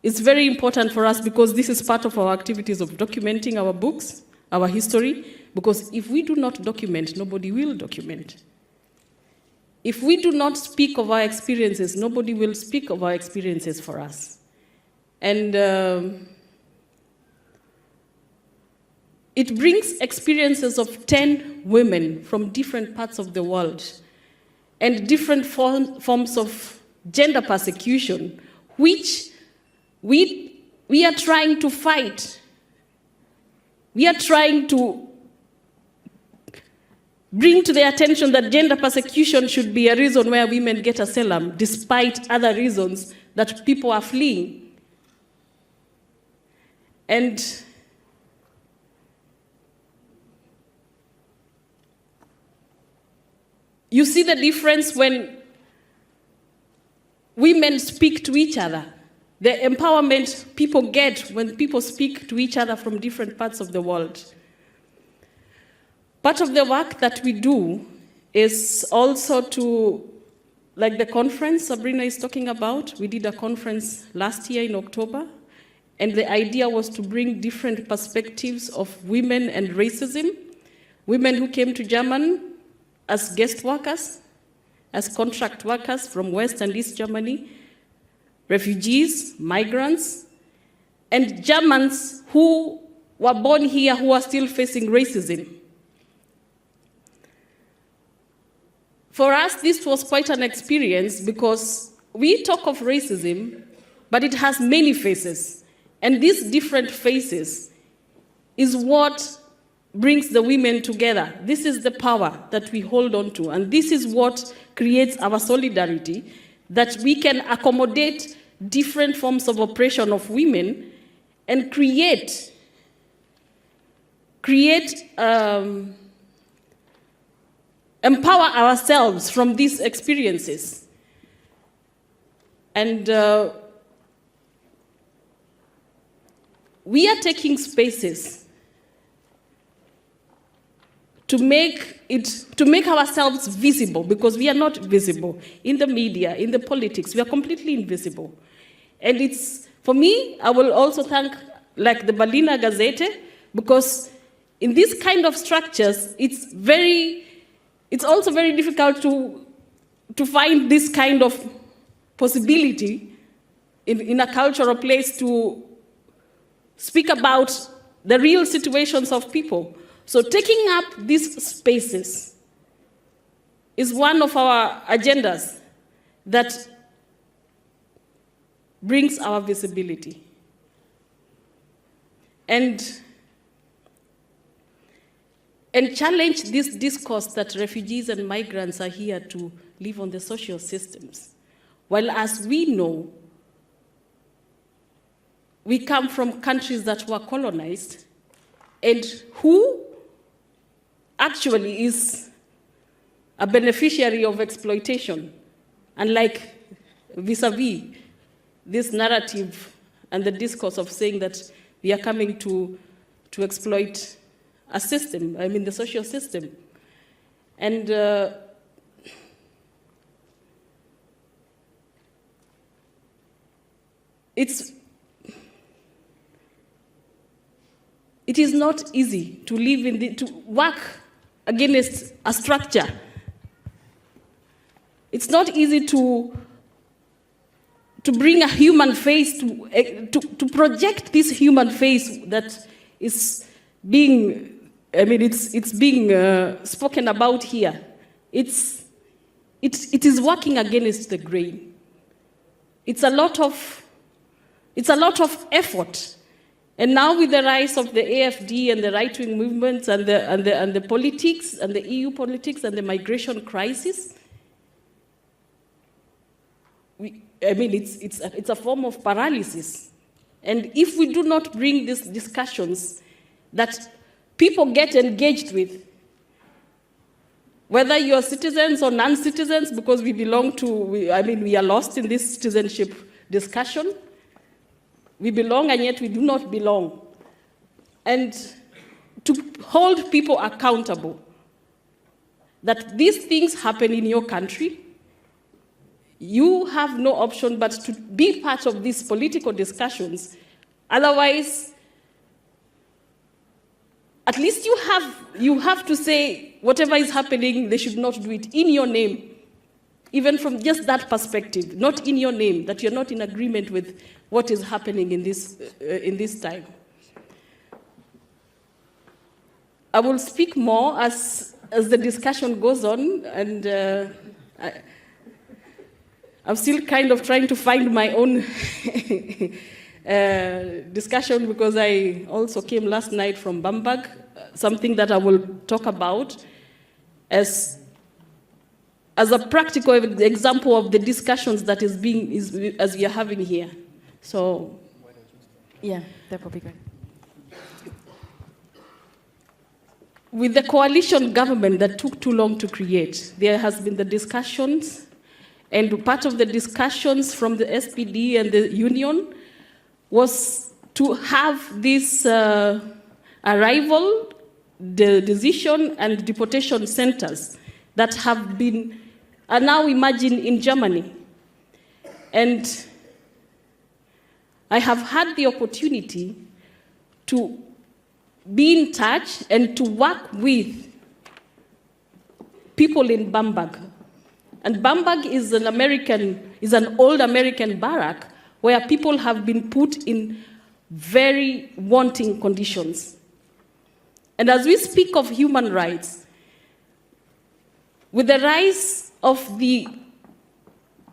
is very important for us, because this is part of our activities of documenting our books, our history, because if we do not document, nobody will document. If we do not speak of our experiences, nobody will speak of our experiences for us. And it brings experiences of 10 women from different parts of the world and different forms of gender persecution, which we are trying to fight. We are trying to bring to the attention that gender persecution should be a reason where women get asylum, despite other reasons that people are fleeing. And you see the difference when women speak to each other, the empowerment people get when people speak to each other from different parts of the world. Part of the work that we do is also to, like the conference Sabrina is talking about. We did a conference last year in October, and the idea was to bring different perspectives of women and racism. Women who came to Germany as guest workers, as contract workers from West and East Germany, refugees, migrants, and Germans who were born here who are still facing racism. For us, this was quite an experience, because we talk of racism, but it has many faces. And these different faces is what brings the women together. This is the power that we hold on to, and this is what creates our solidarity, that we can accommodate different forms of oppression of women and create empower ourselves from these experiences. And we are taking spaces to make ourselves visible, because we are not visible in the media, in the politics. We are completely invisible. And it's, for me, I will also thank like the Berliner Gazette, because in these kind of structures, it's also very difficult to find this kind of possibility in a cultural place to speak about the real situations of people. So taking up these spaces is one of our agendas that brings our visibility. And challenge this discourse that refugees and migrants are here to live on the social systems. While as we know, we come from countries that were colonized, and who actually is a beneficiary of exploitation, unlike vis-a-vis this narrative and the discourse of saying that we are coming to exploit a system, I mean the social system. And it is not easy to live to work against a structure. It's not easy to bring a human face, to project this human face that is being, I mean, it's being spoken about here. It is working against the grain. It's a lot of effort. And now with the rise of the AFD and the right-wing movements and the politics and the EU politics and the migration crisis, it's a form of paralysis. And if we do not bring these discussions that people get engaged with, whether you are citizens or non-citizens, because we are lost in this citizenship discussion. We belong and yet we do not belong. And to hold people accountable that these things happen in your country, you have no option but to be part of these political discussions. Otherwise, at least you have to say whatever is happening, they should not do it in your name. Even from just that perspective, not in your name, that you're not in agreement with what is happening in this time. I will speak more as the discussion goes on, and I'm still kind of trying to find my own discussion, because I also came last night from Bamberg, something that I will talk about as a practical example of the discussions that as we are having here. So, yeah, that would be great. With the coalition government that took too long to create, there has been the discussions, and part of the discussions from the SPD and the union was to have this arrival, the decision and deportation centers that are now imagined in Germany. And I have had the opportunity to be in touch and to work with people in Bamberg. And Bamberg is an old American barrack where people have been put in very wanting conditions. And as we speak of human rights, with the rise of the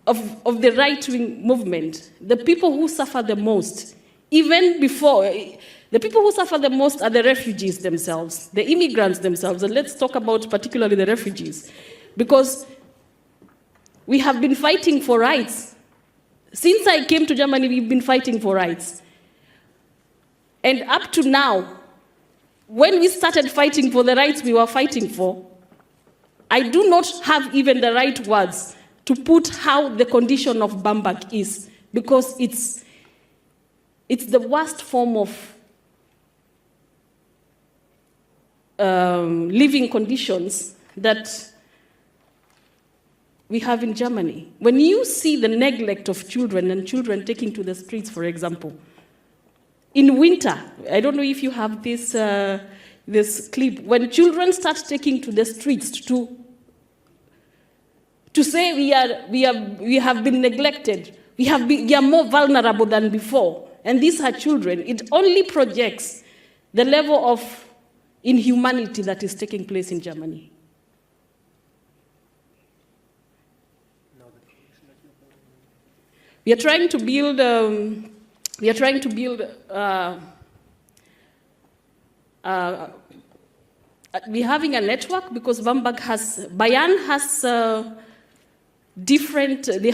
right-wing movement, the people who suffer the most, even before, the people who suffer the most are the refugees themselves, the immigrants themselves. And let's talk about particularly the refugees, because we have been fighting for rights. Since I came to Germany, we've been fighting for rights. And up to now, when we started fighting for the rights we were fighting for, I do not have even the right words to put how the condition of Bamberg is, because it's the worst form of living conditions that we have in Germany. When you see the neglect of children and children taking to the streets, for example, in winter, I don't know if you have this clip, when children start taking to the streets to say we have been neglected, we are more vulnerable than before, and these are children, it only projects the level of inhumanity that is taking place in Germany. We are trying to build. We're having a network because Bayern has different. They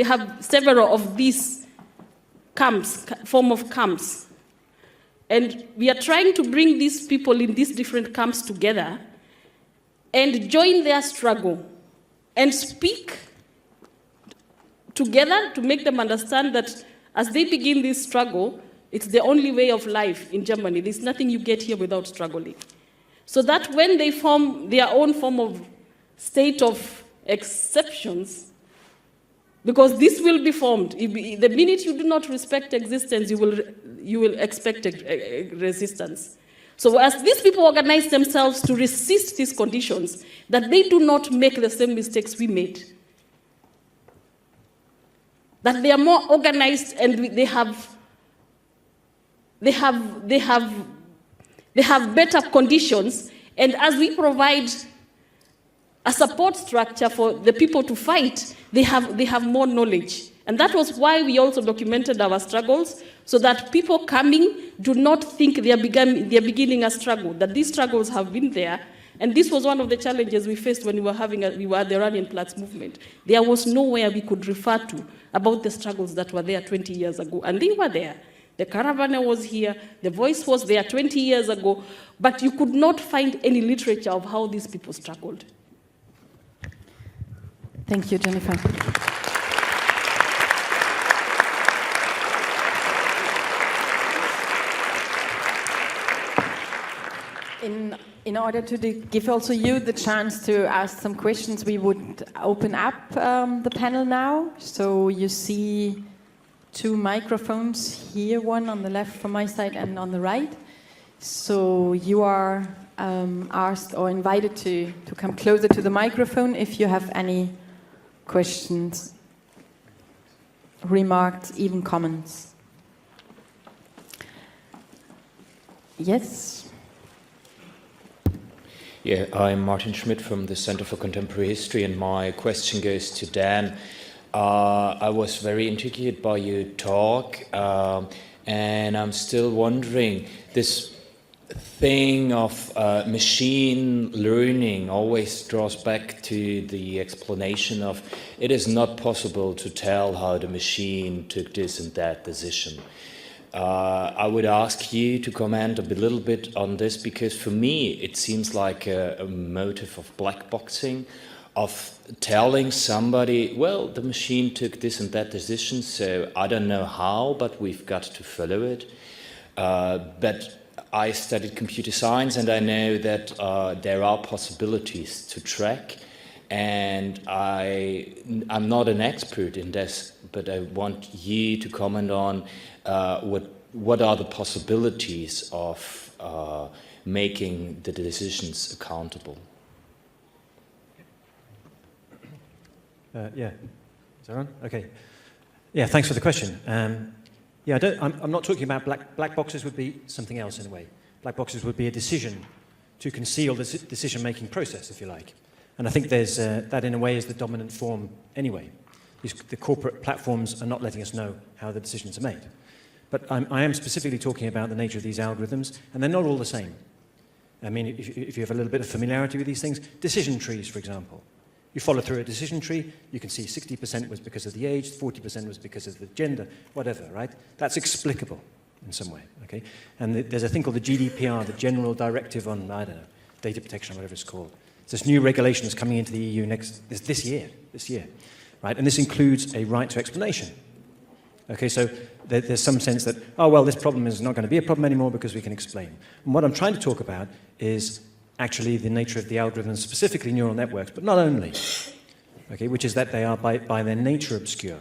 have several of these camps, form of camps, and we are trying to bring these people in these different camps together and join their struggle and speak together to make them understand that as they begin this struggle, it's the only way of life in Germany. There's nothing you get here without struggling. So that when they form their own form of state of exceptions, because this will be formed, the minute you do not respect existence, you will expect a resistance. So as these people organize themselves to resist these conditions, that they do not make the same mistakes we made, that they are more organized and they have better conditions, and as we provide a support structure for the people to fight, they have more knowledge. And that was why we also documented our struggles, so that people coming do not think they are beginning a struggle, that these struggles have been there. And this was one of the challenges we faced when we were at the Iranian Platz movement. There was nowhere we could refer to about the struggles that were there 20 years ago. And they were there. The Caravan was here, the Voice was there 20 years ago, but you could not find any literature of how these people struggled. Thank you, Jennifer. In order to give also you the chance to ask some questions, we would open up the panel now. So you see 2 microphones here, one on the left from my side and on the right. So you are asked or invited to come closer to the microphone if you have any questions, remarks, even comments. Yes? Yeah, I'm Martin Schmidt from the Center for Contemporary History, and my question goes to Dan. I was very intrigued by your talk, and I'm still wondering, this thing of machine learning always draws back to the explanation of it is not possible to tell how the machine took this and that decision. I would ask you to comment a little bit on this, because for me it seems like a motive of black boxing, of telling somebody, well, the machine took this and that decision, so I don't know how, but we've got to follow it. But I studied computer science, and I know that there are possibilities to track, and I'm not an expert in this, but I want you to comment on what are the possibilities of making the decisions accountable. Yeah, is that on? Okay. Yeah, thanks for the question. Yeah, I'm not talking about black boxes. Would be something else in a way. Black boxes would be a decision to conceal the decision-making process, if you like. And I think there's that in a way is the dominant form anyway. The corporate platforms are not letting us know how the decisions are made. But I am specifically talking about the nature of these algorithms, and they're not all the same. I mean, if you have a little bit of familiarity with these things, decision trees, for example. You follow through a decision tree, you can see 60% was because of the age, 40% was because of the gender, whatever, right? That's explicable in some way, okay? And there's a thing called the GDPR, the General Directive on, I don't know, data protection or whatever it's called. It's this new regulation that's coming into the EU this year, right? And this includes a right to explanation. Okay, so there's some sense that, oh, well, this problem is not going to be a problem anymore because we can explain. And what I'm trying to talk about is actually the nature of the algorithms, specifically neural networks, but not only, okay, which is that they are by their nature obscure.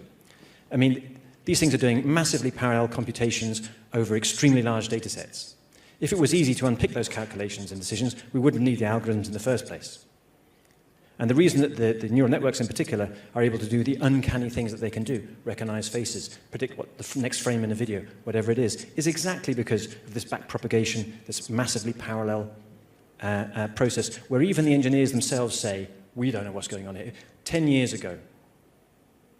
I mean, these things are doing massively parallel computations over extremely large data sets. If it was easy to unpick those calculations and decisions, we wouldn't need the algorithms in the first place. And the reason that the neural networks in particular are able to do the uncanny things that they can do, recognize faces, predict what the next frame in a video, whatever it is exactly because of this backpropagation, this massively parallel process, where even the engineers themselves say, we don't know what's going on here. 10 years ago,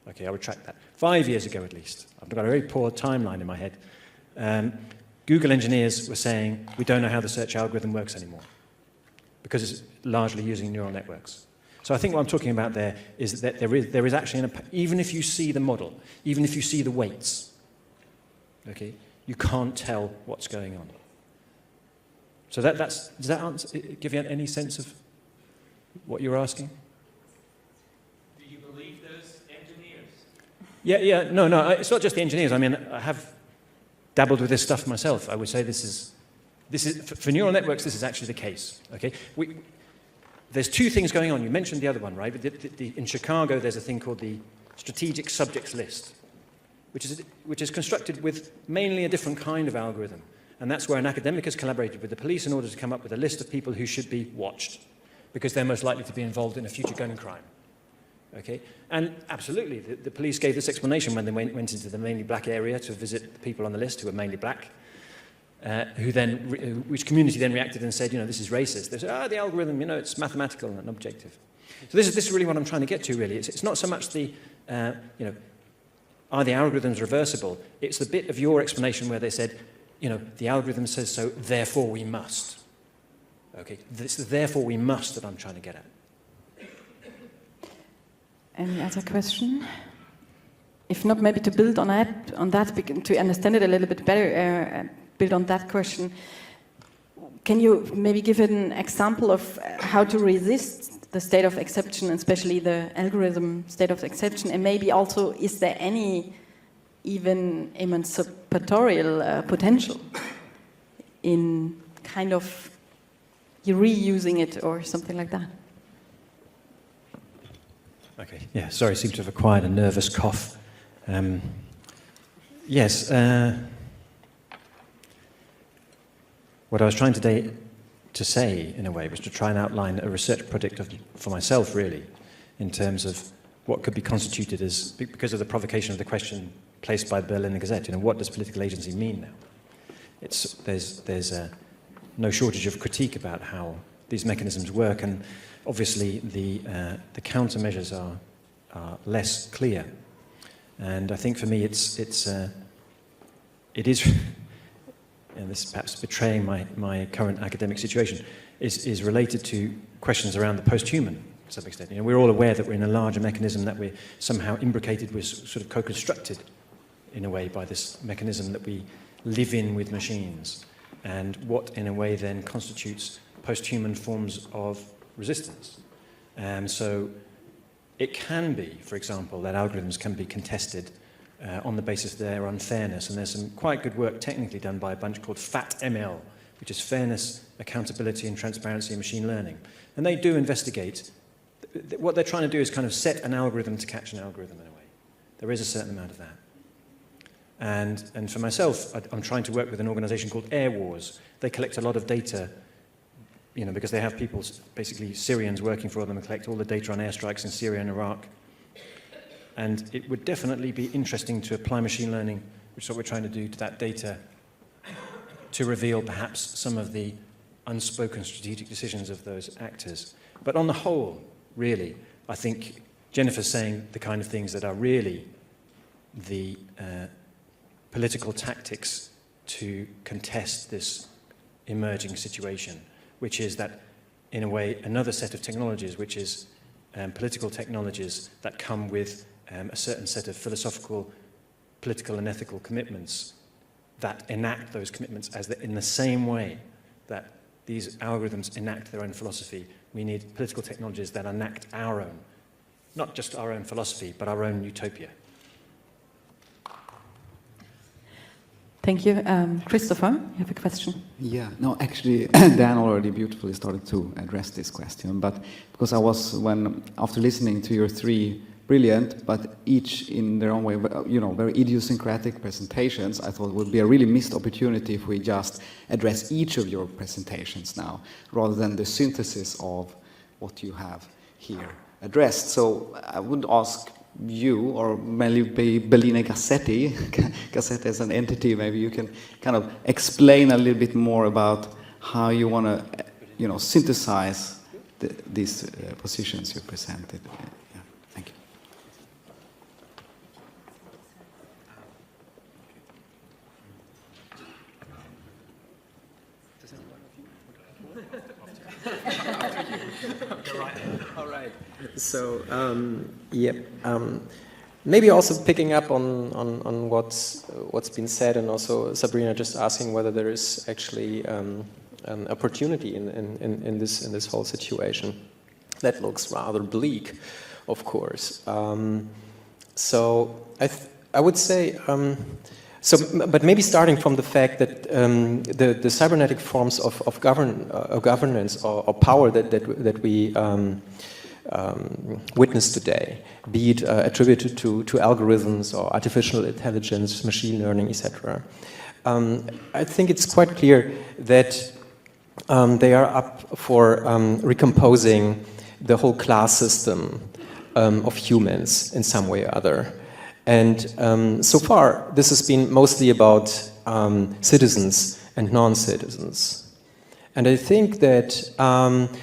okay, I retract that, 5 years ago at least, I've got a very poor timeline in my head, Google engineers were saying, we don't know how the search algorithm works anymore, because it's largely using neural networks. So I think what I'm talking about there is that there is actually, even if you see the model, even if you see the weights, okay, you can't tell what's going on. So does that answer, give you any sense of what you're asking? Do you believe those engineers? Yeah, no, it's not just the engineers. I mean, I have dabbled with this stuff myself. I would say this is for neural networks, this is actually the case, okay? There's two things going on. You mentioned the other one, right? In Chicago, there's a thing called the Strategic Subjects List, which is constructed with mainly a different kind of algorithm. And that's where an academic has collaborated with the police in order to come up with a list of people who should be watched, because they're most likely to be involved in a future gun crime. Okay? And absolutely, the police gave this explanation when they went into the mainly black area to visit the people on the list who were mainly black. Which community then reacted and said, this is racist. They said, the algorithm, it's mathematical and objective. So this is really what I'm trying to get to, really. It's not so much the, are the algorithms reversible? It's the bit of your explanation where they said, the algorithm says so, therefore we must. Okay, it's the therefore we must that I'm trying to get at. Any other question? If not, maybe to build on that, to understand it a little bit better, build on that question. Can you maybe give an example of how to resist the state of exception, especially the algorithm state of exception, and maybe also, is there any even emancipatorial potential in kind of reusing it or something like that? Okay, yeah, sorry, I seem to have acquired a nervous cough. Yes, what I was trying today to say, in a way, was to try and outline a research project for myself, really, in terms of what could be constituted as, because of the provocation of the question placed by the Berliner Gazette, what does political agency mean now? There's no shortage of critique about how these mechanisms work, and obviously the countermeasures are less clear. And I think for me it is, and this is perhaps betraying my current academic situation, is related to questions around the post-human to some extent. We're all aware that we're in a larger mechanism, that we're somehow imbricated, we're sort of co-constructed in a way by this mechanism that we live in with machines, and what in a way then constitutes post-human forms of resistance. So it can be, for example, that algorithms can be contested on the basis of their unfairness, and there's some quite good work technically done by a bunch called FAT-ML, which is Fairness, Accountability and Transparency in Machine Learning. And they do investigate, what they're trying to do is kind of set an algorithm to catch an algorithm in a way. There is a certain amount of that. And for myself, I'm trying to work with an organization called Air Wars. They collect a lot of data, because they have people, basically Syrians working for them, and collect all the data on airstrikes in Syria and Iraq. And it would definitely be interesting to apply machine learning, which is what we're trying to do, to that data, to reveal perhaps some of the unspoken strategic decisions of those actors. But on the whole, really, I think Jennifer's saying the kind of things that are really the political tactics to contest this emerging situation, which is that, in a way, another set of technologies, which is political technologies that come with a certain set of philosophical, political and ethical commitments that enact those commitments in the same way that these algorithms enact their own philosophy. We need political technologies that enact our own, not just our own philosophy, but our own utopia. Thank you. Christopher, you have a question? Yeah, no, actually, Dan already beautifully started to address this question, but because after listening to your three brilliant, but each in their own way, very idiosyncratic presentations, I thought it would be a really missed opportunity if we just address each of your presentations now, rather than the synthesis of what you have here addressed. So I would ask you, or maybe Belline Gassetti, Gassetti as an entity, maybe you can kind of explain a little bit more about how you want to, synthesize these positions you presented. Yeah, thank you. All right. So, maybe also picking up on what's been said, and also Sabrina just asking whether there is actually an opportunity in this whole situation. That looks rather bleak, of course. So I would say. But maybe starting from the fact that the cybernetic forms of governance or power that we witness today, be it attributed to algorithms or artificial intelligence, machine learning, etc., I think it's quite clear that they are up for recomposing the whole class system of humans in some way or other. And so far, this has been mostly about citizens and non-citizens. And I think that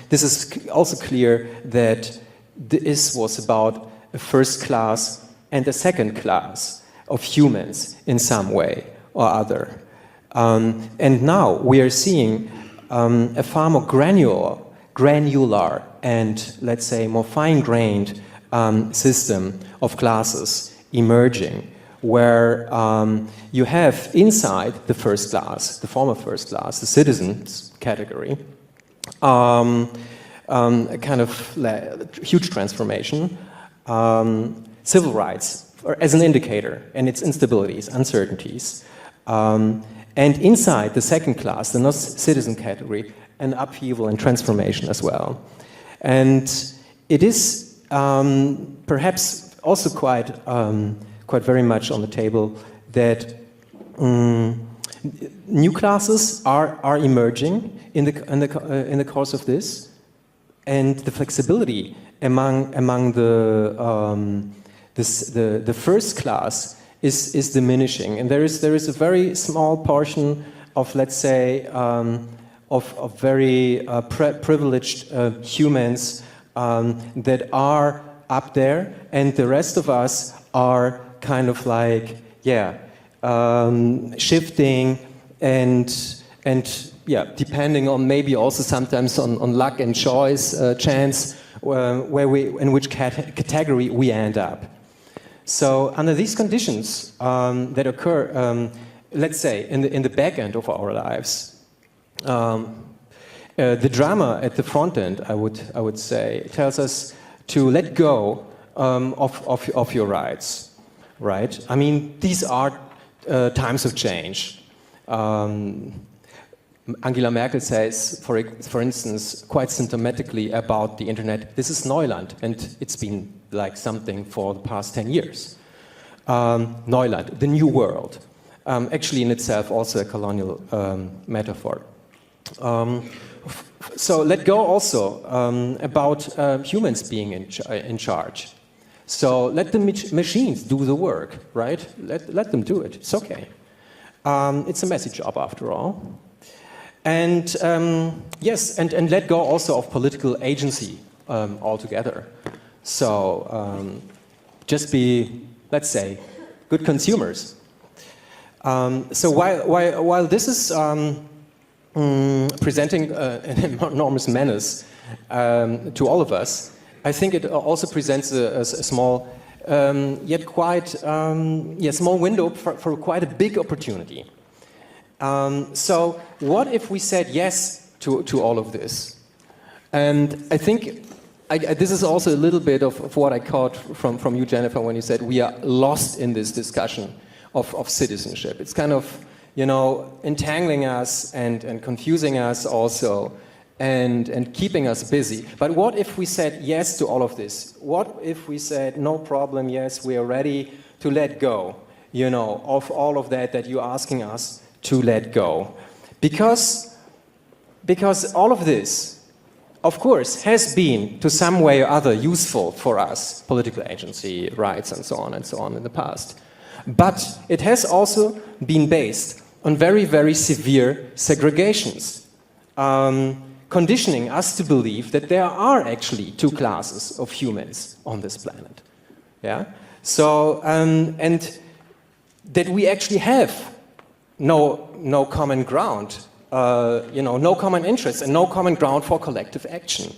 this is also clear that this was about a first class and a second class of humans in some way or other. And now we are seeing a far more granular and, let's say, more fine-grained system of classes emerging, where you have inside the first class, the former first class, the citizens category, a kind of huge transformation, civil rights as an indicator, and its instabilities, uncertainties, and inside the second class, the non-citizen category, an upheaval and transformation as well. And it is perhaps also quite very much on the table that new classes are emerging in the course of this, and the flexibility among the first class is diminishing, and there is a very small portion of, let's say, of very privileged humans that are up there, and the rest of us are kind of like, shifting and depending on maybe also sometimes on luck and choice, chance, in which category we end up. So under these conditions that occur, let's say in the back end of our lives, the drama at the front end, I would say, tells us to let go of your rights, right? I mean, these are times of change. Angela Merkel says, for instance, quite symptomatically about the internet, this is Neuland, and it's been like something for the past 10 years. Neuland, the new world, actually in itself also a colonial metaphor. So let go also about humans being in charge. So let the machines do the work, right? Let them do it. It's okay. It's a messy job after all. And yes, and let go also of political agency altogether. So just be, let's say, good consumers. So while this is presenting an enormous menace to all of us, I think it also presents a small, yet quite small window for quite a big opportunity. So what if we said yes to all of this? And I think this is also a little bit of what I caught from you, Jennifer, when you said we are lost in this discussion of citizenship. It's kind of, entangling us and confusing us also, and keeping us busy. But what if we said yes to all of this? What if we said, no problem, yes, we are ready to let go, of all of that you're asking us to let go? Because all of this, of course, has been, to some way or other, useful for us, political agency, rights, and so on in the past. But it has also been based on very, very severe segregations, conditioning us to believe that there are actually two classes of humans on this planet. Yeah? So, and that we actually have no common ground, no common interests and no common ground for collective action.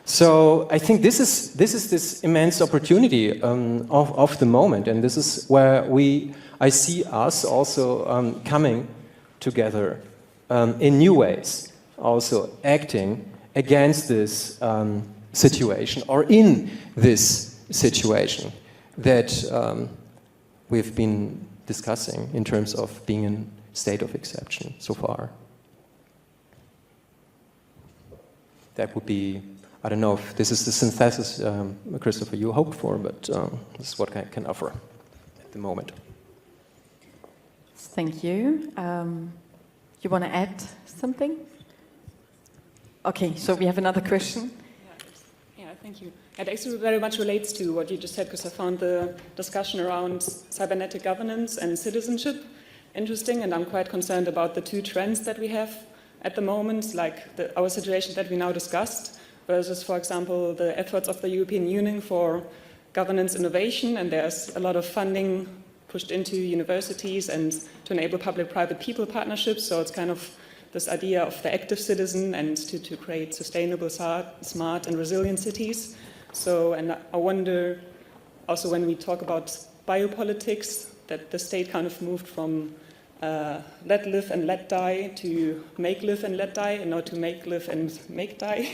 So I think this is this immense opportunity of the moment, and this is where I see us also coming together in new ways, also acting against this situation or in this situation that we've been discussing in terms of being in state of exception so far. That would be, I don't know if this is the synthesis, Christopher, you hoped for, but this is what I can offer at the moment. Thank you. You want to add something? Okay, so we have another question. Yeah, thank you. It actually very much relates to what you just said, because I found the discussion around cybernetic governance and citizenship interesting, and I'm quite concerned about the two trends that we have at the moment, like our situation that we now discussed, versus, for example, the efforts of the European Union for governance innovation, and there's a lot of funding pushed into universities and to enable public-private people partnerships, so it's kind of this idea of the active citizen and to create sustainable, smart and resilient cities. So, and I wonder, also when we talk about biopolitics, that the state kind of moved from let live and let die to make live and let die, and not to make live and make die,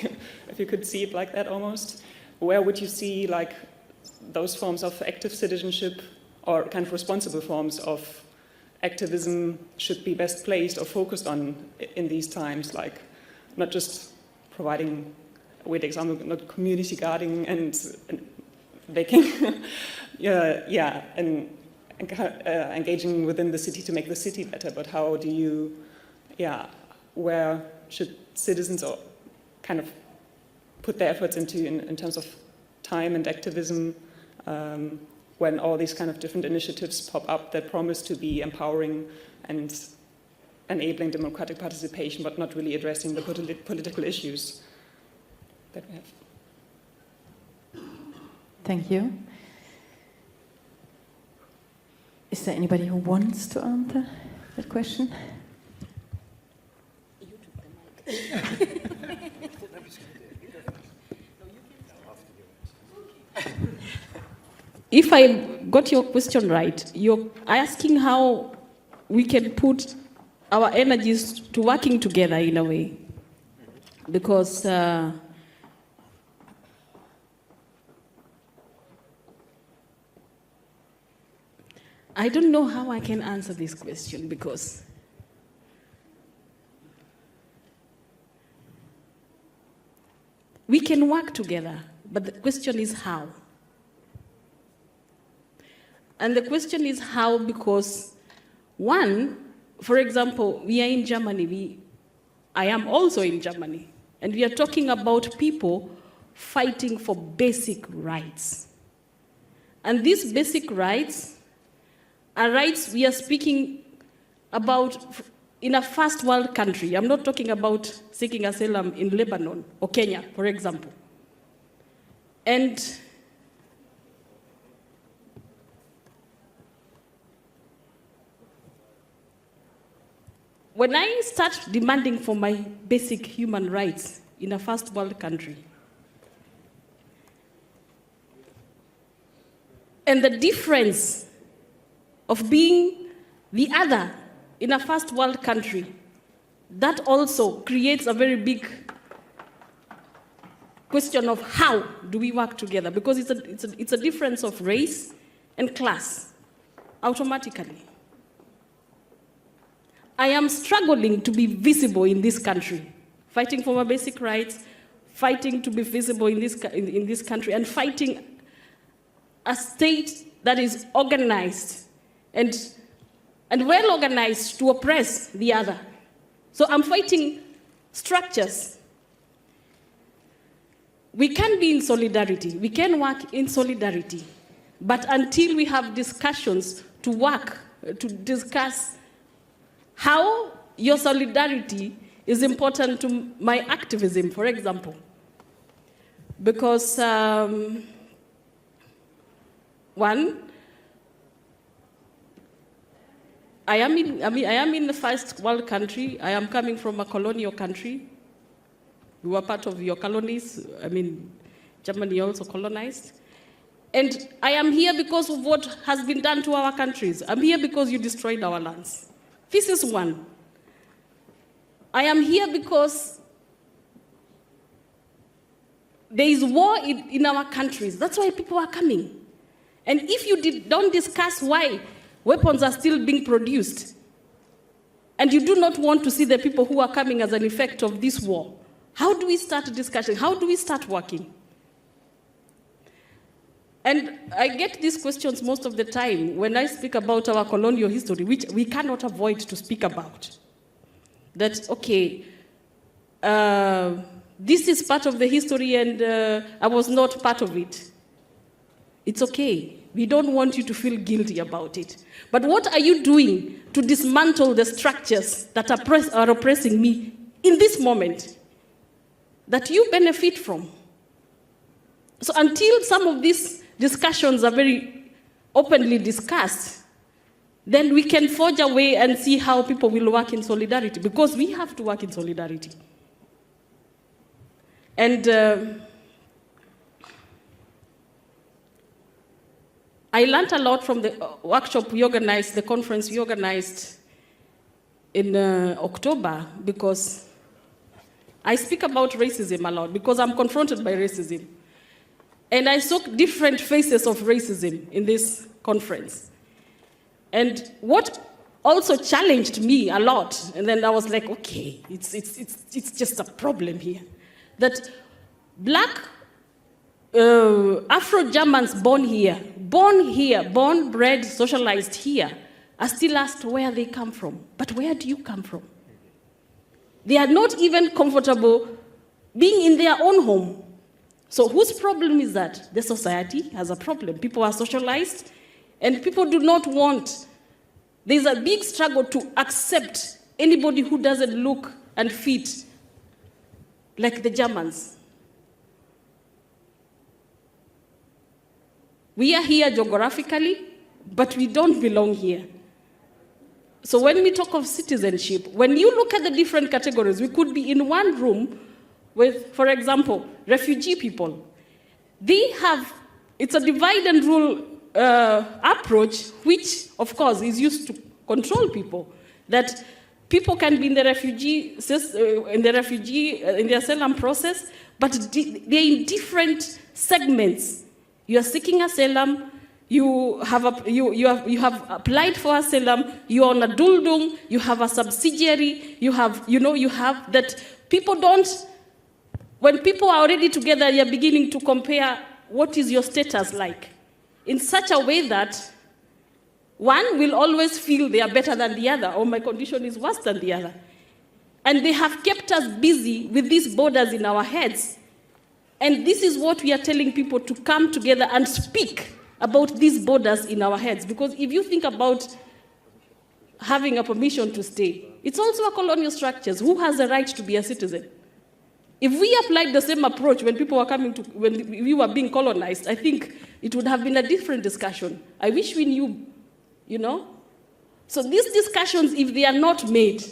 if you could see it like that almost. Where would you see like those forms of active citizenship or kind of responsible forms of activism should be best placed or focused on in these times, like not just providing, a weird example, not community gardening and baking, and engaging within the city to make the city better, but how do you, where should citizens or kind of put their efforts into in terms of time and activism when all these kind of different initiatives pop up that promise to be empowering and enabling democratic participation, but not really addressing the political issues that we have. Thank you. Is there anybody who wants to answer that question? If I got your question right, you're asking how we can put our energies to working together in a way. Because I don't know how I can answer this question, because we can work together, but the question is how. And the question is how because, one, for example, we are in Germany. I am also in Germany. And we are talking about people fighting for basic rights. And these basic rights are rights we are speaking about in a first world country. I'm not talking about seeking asylum in Lebanon or Kenya, for example. And when I start demanding for my basic human rights in a first world country, and the difference of being the other in a first world country, that also creates a very big question of how do we work together, because it's a difference of race and class automatically. I am struggling to be visible in this country, fighting for my basic rights, fighting to be visible in this country, and fighting a state that is organized and well organized to oppress the other. So I'm fighting structures. We can be in solidarity, we can work in solidarity, but until we have discussions to discuss how your solidarity is important to my activism, for example. Because, one, I am in the first world country. I am coming from a colonial country. We were part of your colonies. Germany also colonized. And I am here because of what has been done to our countries. I'm here because you destroyed our lands. This is one. I am here because there is war in our countries. That's why people are coming. And if you don't discuss why weapons are still being produced, and you do not want to see the people who are coming as an effect of this war, how do we start a discussion? How do we start working? And I get these questions most of the time when I speak about our colonial history, which we cannot avoid to speak about. That, okay, this is part of the history and I was not part of it. It's okay. We don't want you to feel guilty about it. But what are you doing to dismantle the structures that are oppressing me in this moment that you benefit from? So until some of these discussions are very openly discussed, then we can forge a way and see how people will work in solidarity, because we have to work in solidarity. And I learned a lot from the workshop we organized, the conference we organized in October, because I speak about racism a lot, because I'm confronted by racism. And I saw different faces of racism in this conference. And what also challenged me a lot, and then I was like, okay, it's just a problem here, that black Afro-Germans born, bred, socialized here, are still asked where they come from. But where do you come from? They are not even comfortable being in their own home. So whose problem is that? The society has a problem. People are socialized, and people do not want. There's a big struggle to accept anybody who doesn't look and fit like the Germans. We are here geographically, but we don't belong here. So when we talk of citizenship, when you look at the different categories, we could be in one room with, for example, refugee people. They have, it's a divide and rule approach, which, of course, is used to control people. That people can be in the asylum process, but they're in different segments. You are seeking asylum. You have applied for asylum. You are on a duldung. You have a subsidiary. You have that people don't. When people are already together, you're beginning to compare what is your status like, in such a way that one will always feel they are better than the other, or my condition is worse than the other. And they have kept us busy with these borders in our heads. And this is what we are telling people, to come together and speak about these borders in our heads. Because if you think about having a permission to stay, it's also a colonial structures. Who has the right to be a citizen? If we applied the same approach when people were coming to, when we were being colonized, I think it would have been a different discussion. I wish we knew, So these discussions, if they are not made,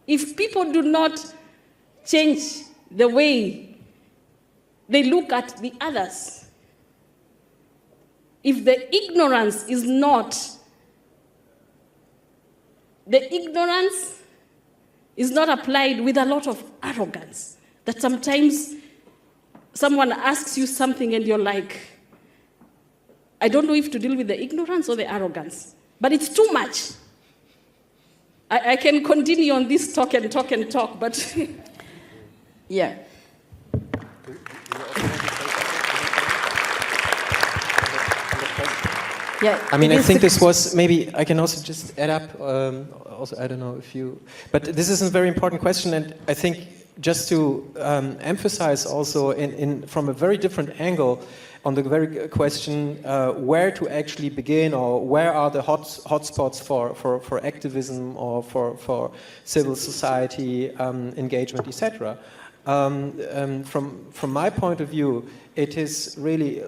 if people do not change the way they look at the others, if the ignorance is not applied with a lot of arrogance, that sometimes someone asks you something and you're like, I don't know if to deal with the ignorance or the arrogance, but it's too much. I can continue on this talk and talk and talk, but Yeah. Yeah, I mean, it I is think the- this was, maybe I can also just add up, also, I don't know if you, but this is a very important question, and I think just to emphasize also from a very different angle on the very question where to actually begin, or where are the hotspots for activism or for civil society engagement, etc. From my point of view, it is really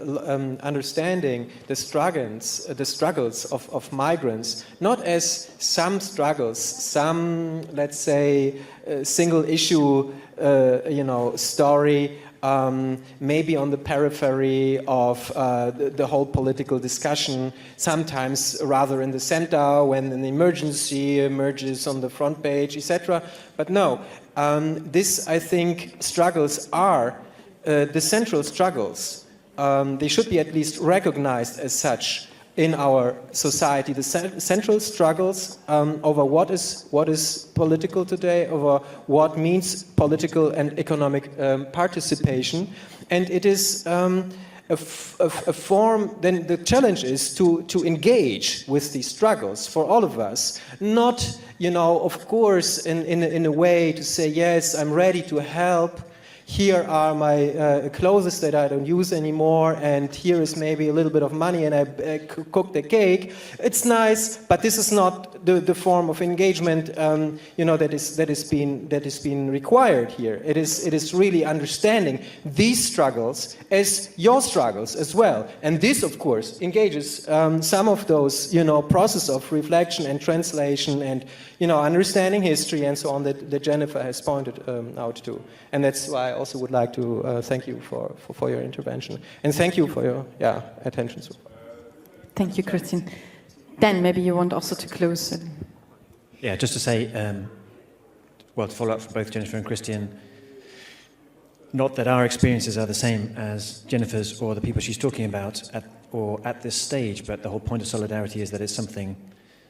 understanding the struggles of migrants, not as some struggles, some, let's say, single issue, story, maybe on the periphery of the whole political discussion, sometimes rather in the center when an emergency emerges on the front page, etc. But no, this, I think, struggles are the central struggles. They should be at least recognized as such in our society. The central struggles over what is political today, over what means political and economic participation, and it is a form. Then the challenge is to engage with these struggles for all of us, not, of course, in a way to say, yes, I'm ready to help. Here are my clothes that I don't use anymore, and here is maybe a little bit of money, and I cooked a cake. It's nice, but this is not the form of engagement, that is being required here. It is really understanding these struggles as your struggles as well, and this, of course, engages some of those, process of reflection and translation and understanding history and so on that Jennifer has pointed out to, and that's why I also would like to thank you for your intervention, and thank you for your attention. Thank you, Krystian. Dan, maybe you want also to close. Yeah, just to say, to follow up from both Jennifer and Krystian, not that our experiences are the same as Jennifer's or the people she's talking about at this stage, but the whole point of solidarity is that it's something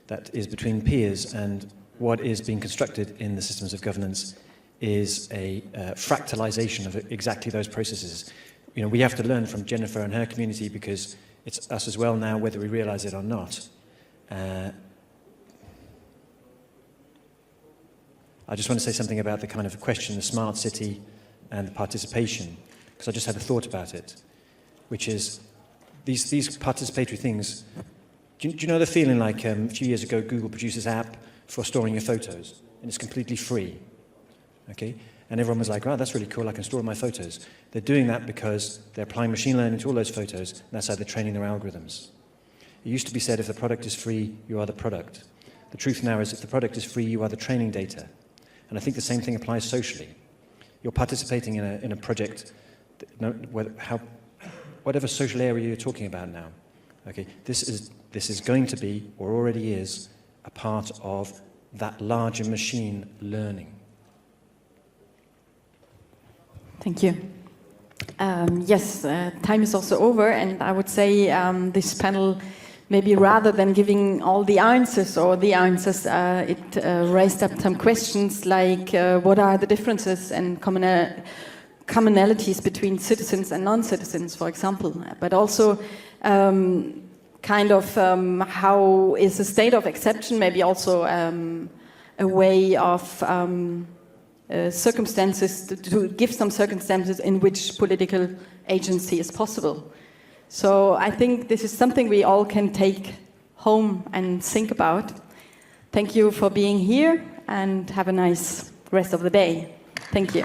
that is between peers, and what is being constructed in the systems of governance is a fractalization of exactly those processes. We have to learn from Jennifer and her community, because it's us as well now, whether we realize it or not. I just want to say something about the kind of question, the smart city and the participation, because I just had a thought about it, which is these participatory things. Do you know the feeling like a few years ago Google produced this app for storing your photos, and it's completely free, okay? And everyone was like, wow, that's really cool, I can store my photos. They're doing that because they're applying machine learning to all those photos, and that's how they're training their algorithms. It used to be said, if the product is free, you are the product. The truth now is, if the product is free, you are the training data. And I think the same thing applies socially. You're participating in a project, whatever social area you're talking about now. Okay, this is going to be, or already is, a part of that larger machine learning. Thank you. Yes, time is also over, and I would say this panel, maybe rather than giving all the answers, it raised up some questions like what are the differences and commonalities between citizens and non-citizens, for example, but also how is a state of exception maybe also a way of circumstances, to give some circumstances in which political agency is possible. So I think this is something we all can take home and think about. Thank you for being here, and have a nice rest of the day. Thank you.